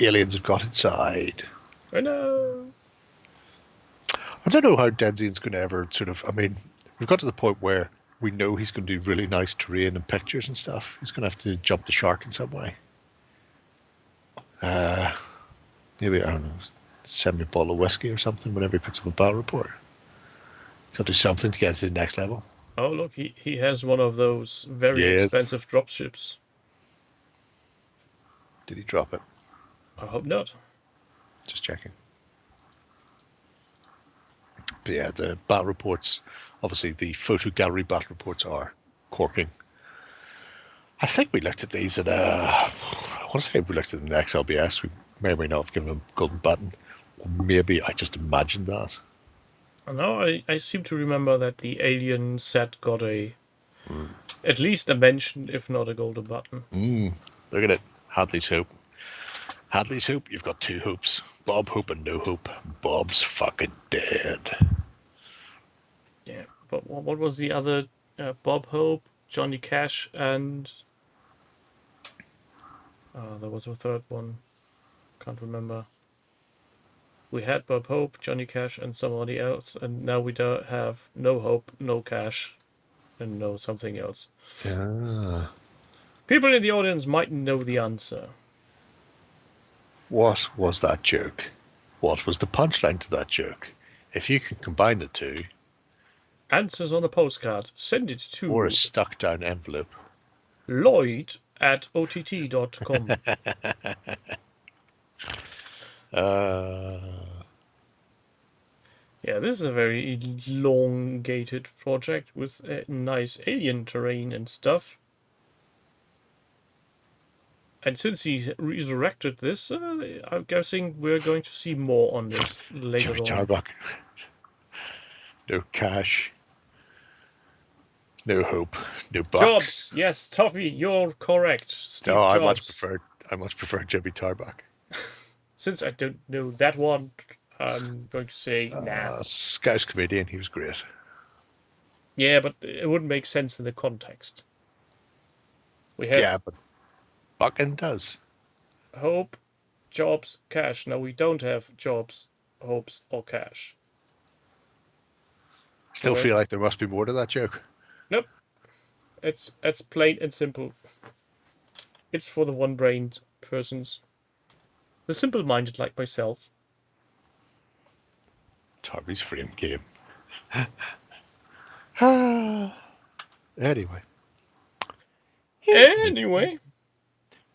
Aliens have got inside. I know. I don't know how Denzian's going to ever sort of... I mean, we've got to the point where we know he's going to do really nice terrain and pictures and stuff. He's going to have to jump the shark in some way. Maybe, I don't know, send me a bottle of whiskey or something whenever he puts up a battle report. Got to do something to get to the next level. Oh, look, he has one of those very expensive dropships. Did he drop it? I hope not. Just checking. But yeah, the battle reports, obviously the photo gallery battle reports are corking. I think we looked at these at, I want to say we looked at them in the XLBS. We may or may not have given them a golden button. Or maybe I just imagined that. No, I seem to remember that the Alien set got at least a mention, if not a golden button. Look at it. Hadley's Hope. Hadley's Hope, you've got two hopes. Bob Hope and No Hope. Bob's fucking dead. Yeah, but what was the other? Bob Hope, Johnny Cash, and... there was a third one. Can't remember. We had Bob Hope, Johnny Cash, and somebody else, and now we don't have No Hope, No Cash, and no something else. Yeah. People in the audience might know the answer. What was that joke? What was the punchline to that joke? If you can combine the two... Answers on a postcard. Send it to... Or a stuck-down envelope. Lloyd@ott.com. Yeah, this is a very elongated project with nice alien terrain and stuff. And since he's resurrected this, I'm guessing we're going to see more on this later on. Tarbuck. No cash. No hope. No bucks. Jobs, yes, Toffee, you're correct. Steve no, Jobs. I much prefer Jimmy Tarbuck. Since I don't know that one, I'm going to say nah. Scouse comedian, he was great. Yeah, but it wouldn't make sense in the context. We had Yeah, but fucking does. hope, jobs, cash. Now we don't have jobs, hopes, or cash. Still So feel like there must be more to that joke. nope. It's plain and simple. It's for the one-brained persons, the simple-minded like myself. Tarby's frame game. Anyway. Anyway,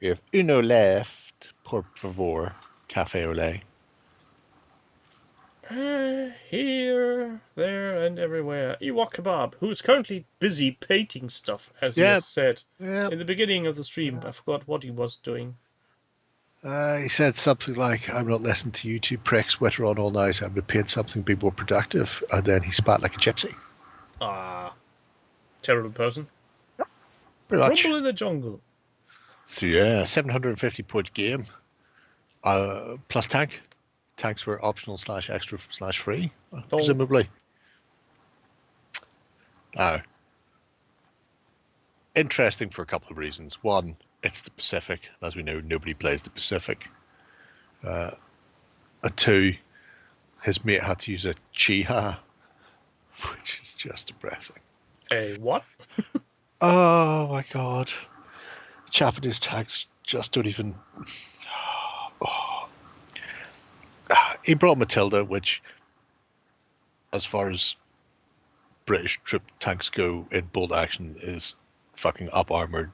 We have uno left. Por favor. Cafe au lait. here, there, and everywhere. Ewok Kebab, who is currently busy painting stuff, as he Yeah. has said Yeah. in the beginning of the stream. I forgot what he was doing. He said something like, I'm not listening to you two pricks witter on all night. I'm going to paint something be more productive. And then he spat like a gypsy. Ah, terrible person. Pretty much. Rumble in the jungle. So yeah, 750-point game. Plus tank. Tanks were optional / extra / free, presumably. Now, interesting for a couple of reasons. One, it's the Pacific. As we know, nobody plays the Pacific. And two, his mate had to use a Chiha, which is just depressing. A what? Oh my god. Japanese tags just don't even... He brought Matilda, which, as far as British troop tanks go in bolt action, is fucking up-armored,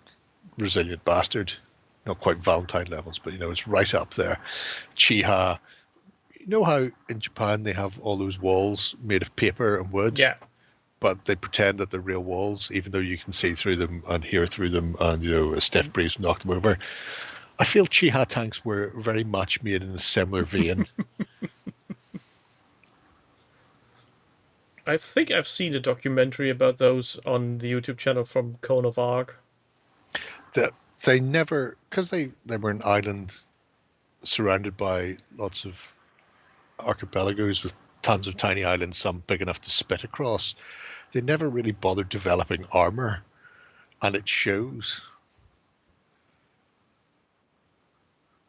resilient bastard. Not quite Valentine levels, but, it's right up there. Chiha. You know how in Japan they have all those walls made of paper and wood? Yeah. But they pretend that they're real walls, even though you can see through them and hear through them, and a stiff breeze knocked them over. I feel Chiha tanks were very much made in a similar vein. I think I've seen a documentary about those on the YouTube channel from Cone of Arc. That they never, because they were an island surrounded by lots of archipelagos with tons of tiny islands, some big enough to spit across. They never really bothered developing armor, and it shows.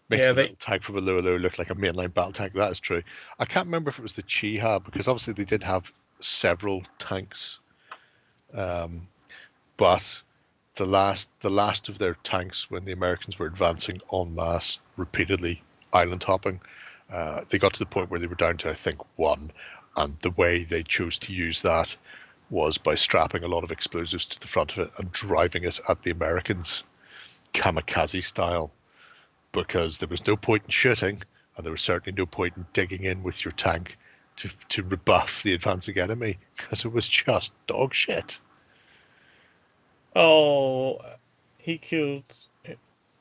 Makes the little tank from a low look like a mainline battle tank. That is true. I can't remember if it was the Chiha, because obviously they did have several tanks, but the last of their tanks, when the Americans were advancing en masse, repeatedly island hopping, they got to the point where they were down to, I think, one, and the way they chose to use that was by strapping a lot of explosives to the front of it and driving it at the Americans, kamikaze style, because there was no point in shooting, and there was certainly no point in digging in with your tank to rebuff the advancing enemy, because it was just dog shit. Oh, he killed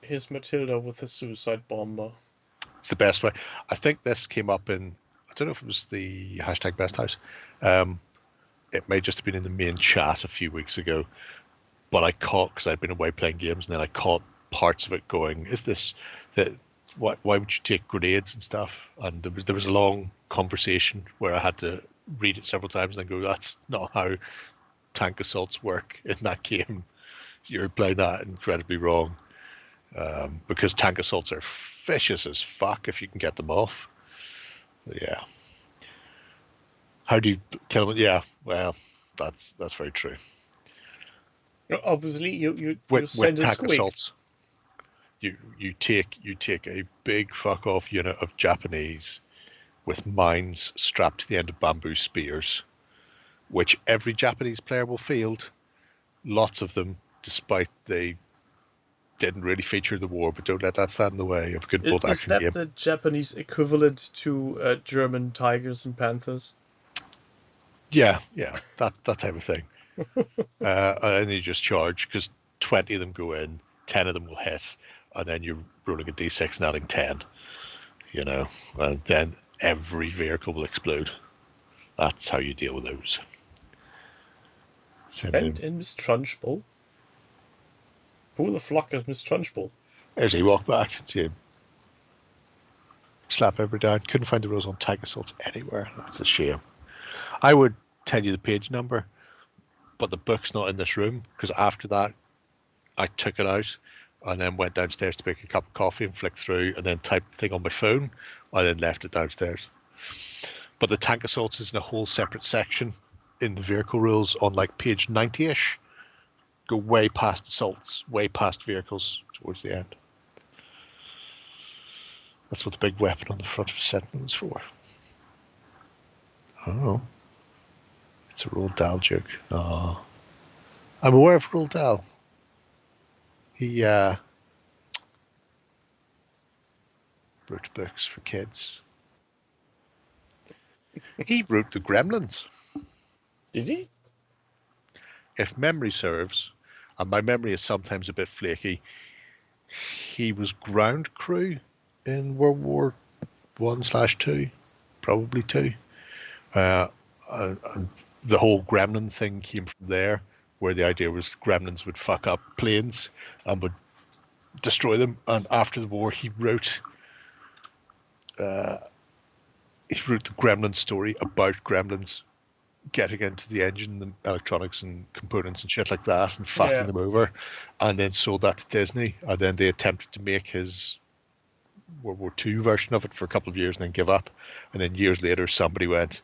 his Matilda with a suicide bomber. It's the best way. I think this came up in, I don't know if it was the hashtag best house. It may just have been in the main chat a few weeks ago, but I caught, because I'd been away playing games, and then I caught parts of it going, is this that why would you take grenades and stuff? And there was a long conversation where I had to read it several times and then go, that's not how tank assaults work in that game. You're playing that incredibly wrong, because tank assaults are vicious as fuck if you can get them off. Yeah. How do you kill them? Yeah, well, that's very true. Obviously, you with send a tank squeak. assaults. You take a big fuck off unit of Japanese with mines strapped to the end of bamboo spears, which every Japanese player will field. Lots of them, despite they didn't really feature the war, but don't let that stand in the way of a good bolt action game. Is that the Japanese equivalent to German tigers and panthers? Yeah, that type of thing. And then you just charge, because 20 of them go in, 10 of them will hit, and then you're rolling a d6 and adding 10, and then every vehicle will explode. That's how you deal with those. And in Miss Trunchbull? Who the flock is Miss Trunchbull? There's he walk back to slap every down. Couldn't find the rules on tank assaults anywhere. That's a shame. I would tell you the page number, but the book's not in this room, because after that, I took it out and then went downstairs to make a cup of coffee and flicked through and then typed the thing on my phone. I then left it downstairs. But the tank assaults is in a whole separate section in the vehicle rules on like page 90-ish. Go way past assaults, way past vehicles towards the end. That's what the big weapon on the front of a Sentinel is for. Oh. It's a Roald Dahl joke. Oh. I'm aware of Roald Dahl. He wrote books for kids. He wrote The Gremlins. Did he? If memory serves, and my memory is sometimes a bit flaky, he was ground crew in World War I/2, probably 2. And the whole gremlin thing came from there, where the idea was gremlins would fuck up planes and would destroy them. And after the war, he wrote the gremlin story about gremlins getting into the engine and electronics and components and shit like that and fucking them over, and then sold that to Disney. And then they attempted to make his World War II version of it for a couple of years and then give up. And then years later, somebody went,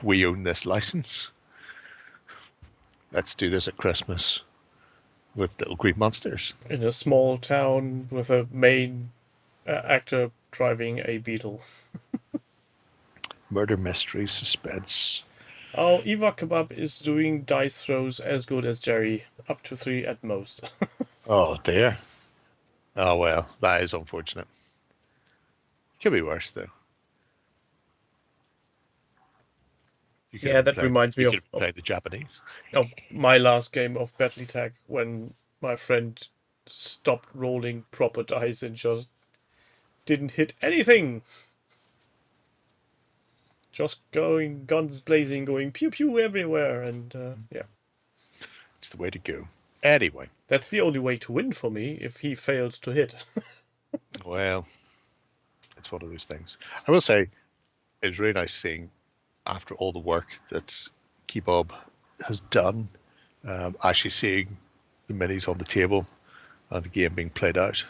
"We own this license. Let's do this at Christmas with little green monsters." In a small town with a main actor driving a Beetle. Murder mystery suspense. Oh, Eva Kebab is doing dice throws as good as Jerry, up to 3 at most. Oh dear. Oh well, that is unfortunate. Could be worse though. Yeah, that reminds me of play the Japanese. Of my last game of Battle Tag, when my friend stopped rolling proper dice and just didn't hit anything. Just going guns blazing, going pew pew everywhere, and yeah. It's the way to go. Anyway. That's the only way to win for me, if he fails to hit. Well, it's one of those things. I will say, it was really nice seeing, after all the work that Kebab has done, actually seeing the minis on the table and the game being played out.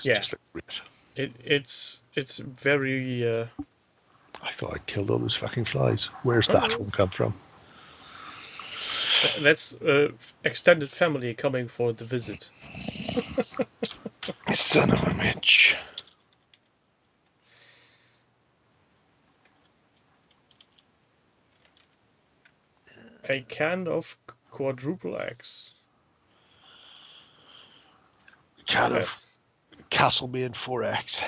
Yeah. Just great. It's very... I thought I killed all those fucking flies. Where's that one come from? That's extended family coming for the visit. Son of a bitch. A can of quadruple X. Can of Castlemaine 4X.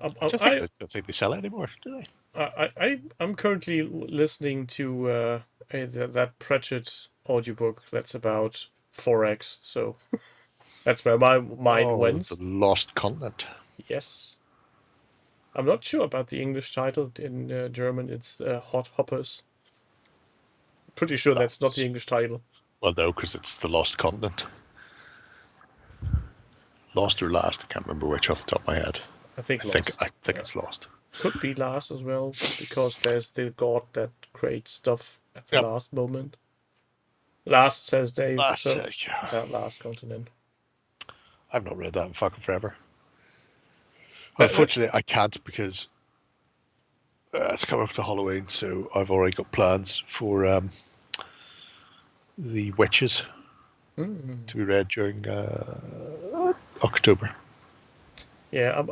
I don't think they sell it anymore, do they? I'm currently listening to that Pratchett audiobook that's about 4X, so that's where my mind went. The Lost Continent. Yes. I'm not sure about the English title. In German, it's Hot Hoppers. Pretty sure that's not the English title. Well, no, because it's the Lost Continent. Lost or Last? I can't remember which off the top of my head. I think it's Lost. Could be Last as well, because there's the god that creates stuff at the last moment. Last, says Dave. Last Continent. I've not read that in fucking forever. Unfortunately, I can't, because it's coming up to Halloween, so I've already got plans for the Witches to be read during October. Yeah,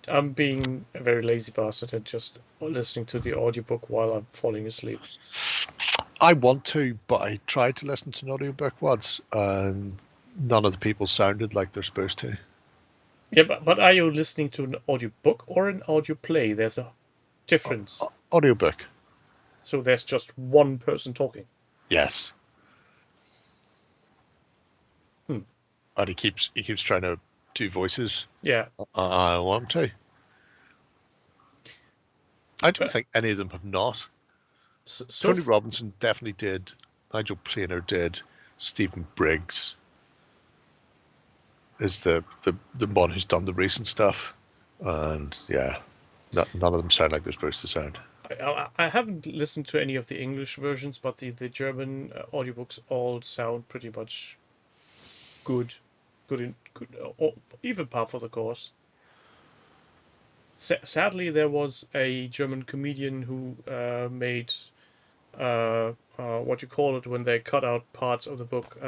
I'm being a very lazy bastard and just listening to the audiobook while I'm falling asleep. I want to, but I tried to listen to an audiobook once, and none of the people sounded like they're supposed to. Yeah, but are you listening to an audiobook or an audio play? There's a difference. Audiobook. So there's just one person talking? Yes. And he keeps trying to do voices. Yeah. I want to. I don't think any of them have not. Tony Robinson definitely did. Nigel Planer did. Stephen Briggs is the one who's done the recent stuff. And yeah, none of them sound like they're supposed to sound. I haven't listened to any of the English versions, but the German audiobooks all sound pretty much good, good, or even par for the course. Sadly, there was a German comedian who made what you call it when they cut out parts of the book,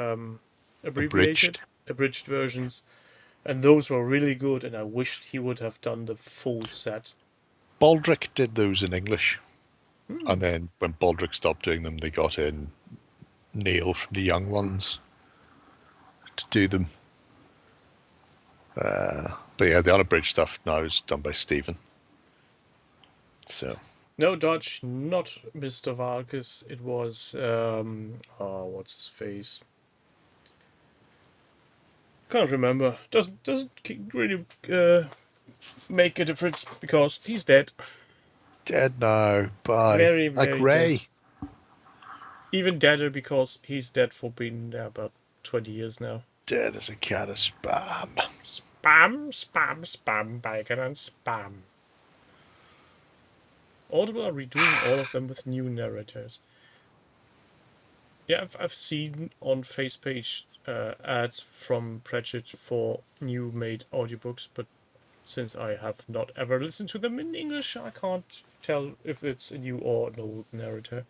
abridged versions, and those were really good. And I wished he would have done the full set. Baldric did those in English, and then when Baldric stopped doing them, they got in Neil from the Young Ones to do them. But yeah, the unabridged stuff now is done by Stephen. So no Dutch, not Mr. Vargas. It was what's his face? Can't remember. Doesn't really make a difference because he's dead. Dead now. Bye. Very, like very Ray. Dead. Even deader because he's dead for being there about 20 years now. Dead as a cat of spam. Spam, spam, spam, bacon and spam. Audible are redoing all of them with new narrators. Yeah, I've seen on FacePage ads from Pratchett for new made audiobooks, but since I have not ever listened to them in English, I can't tell if it's a new or an old narrator.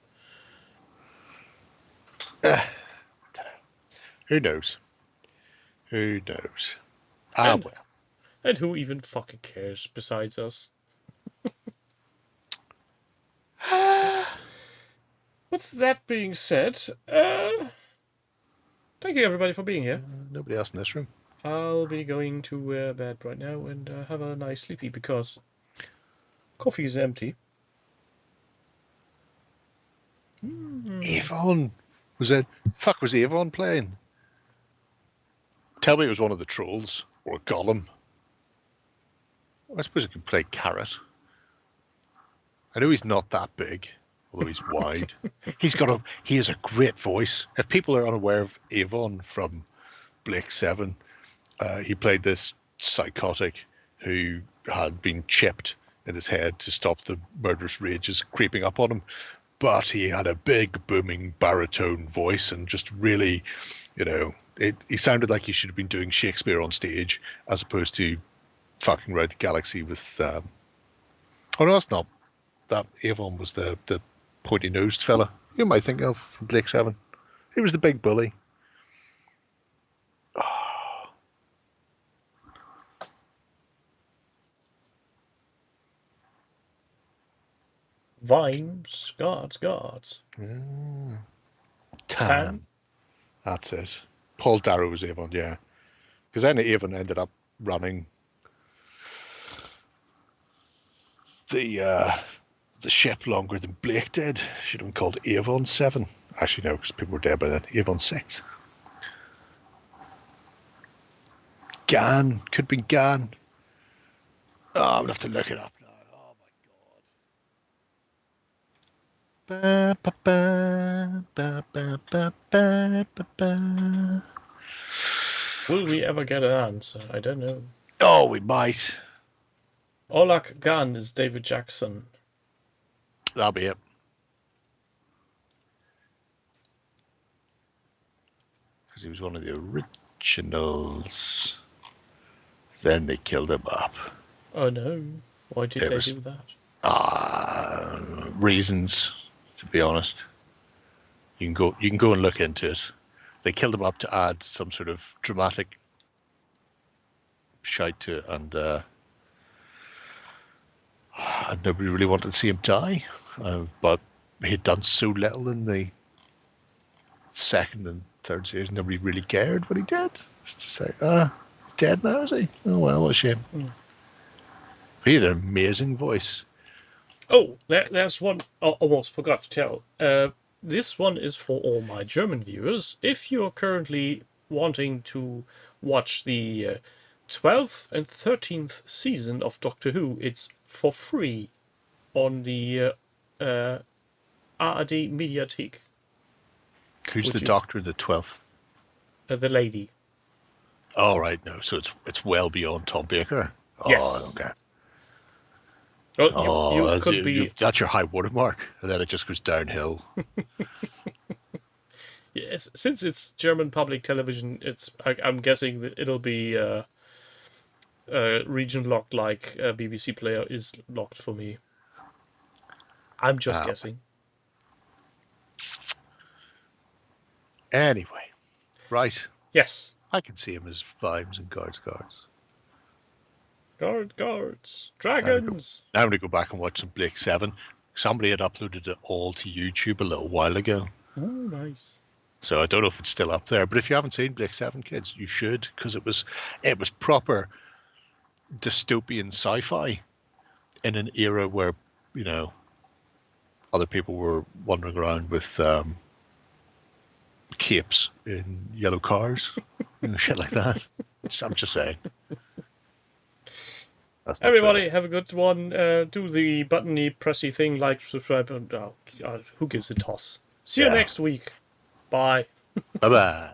Who knows? Who knows? And, well. And who even fucking cares besides us? With that being said, thank you everybody for being here. Nobody else in this room. I'll be going to bed right now and have a nice sleepy because coffee is empty. Avon. Was Avon playing? Tell me it was one of the trolls or Gollum. I suppose I could play Carrot. I know he's not that big, although he's wide. He has a great voice. If people are unaware of Avon from Blake 7, he played this psychotic who had been chipped in his head to stop the murderous rages creeping up on him. But he had a big, booming baritone voice and just really, he sounded like he should have been doing Shakespeare on stage as opposed to fucking around the galaxy with... oh, no, that's not. That Avon was the pointy-nosed fella. Who am I thinking of from Blake 7? He was the big bully. Vimes, guards. Tan. That's it. Paul Darrow was Avon, yeah. Because then Avon ended up running the ship longer than Blake did. Should have been called Avon 7. Actually, no, because people were dead by then. Avon 6. Gan. Could be Gan. Oh, I'm going to have to look it up now. Oh, my God. Will we ever get an answer? I don't know. Oh, we might. Olak Gan is David Jackson. That'll be it. Because he was one of the originals. Then they killed him up. Oh no. Why did they do that? Reasons, to be honest. You can go and look into it. They killed him up to add some sort of dramatic shite to it, and nobody really wanted to see him die. But he'd done so little in the second and third series, nobody really cared what he did. It's just like, he's dead now, is he? Oh well, what a shame. He had an amazing voice. Oh, there's one I almost forgot to tell. This one is for all my German viewers. If you're currently wanting to watch the 12th and 13th season of Doctor Who, it's for free on the ARD Mediathek. Who's the Doctor in the 12th? The lady. Oh, right, no. So it's well beyond Tom Baker. Oh, yes. Okay. Well, Oh, you that's, could be. that's your high watermark, and then it just goes downhill. Yes, since it's German public television, I'm guessing that it'll be region locked like BBC Player is locked for me. I'm just Ah, guessing. Anyway, right. Yes. I can see him as vibes and guards. Guards. Dragons. Now I'm going to go back and watch some Blake 7. Somebody had uploaded it all to YouTube a little while ago. Ooh, nice. So I don't know if it's still up there. But if you haven't seen Blake 7, kids, you should, because it was proper dystopian sci-fi in an era where, you know, other people were wandering around with capes in yellow cars, shit like that. I'm just saying. Everybody, have a good one. Do the buttony, pressy thing, like, subscribe, and who gives a toss? See you next week. Bye. Bye-bye.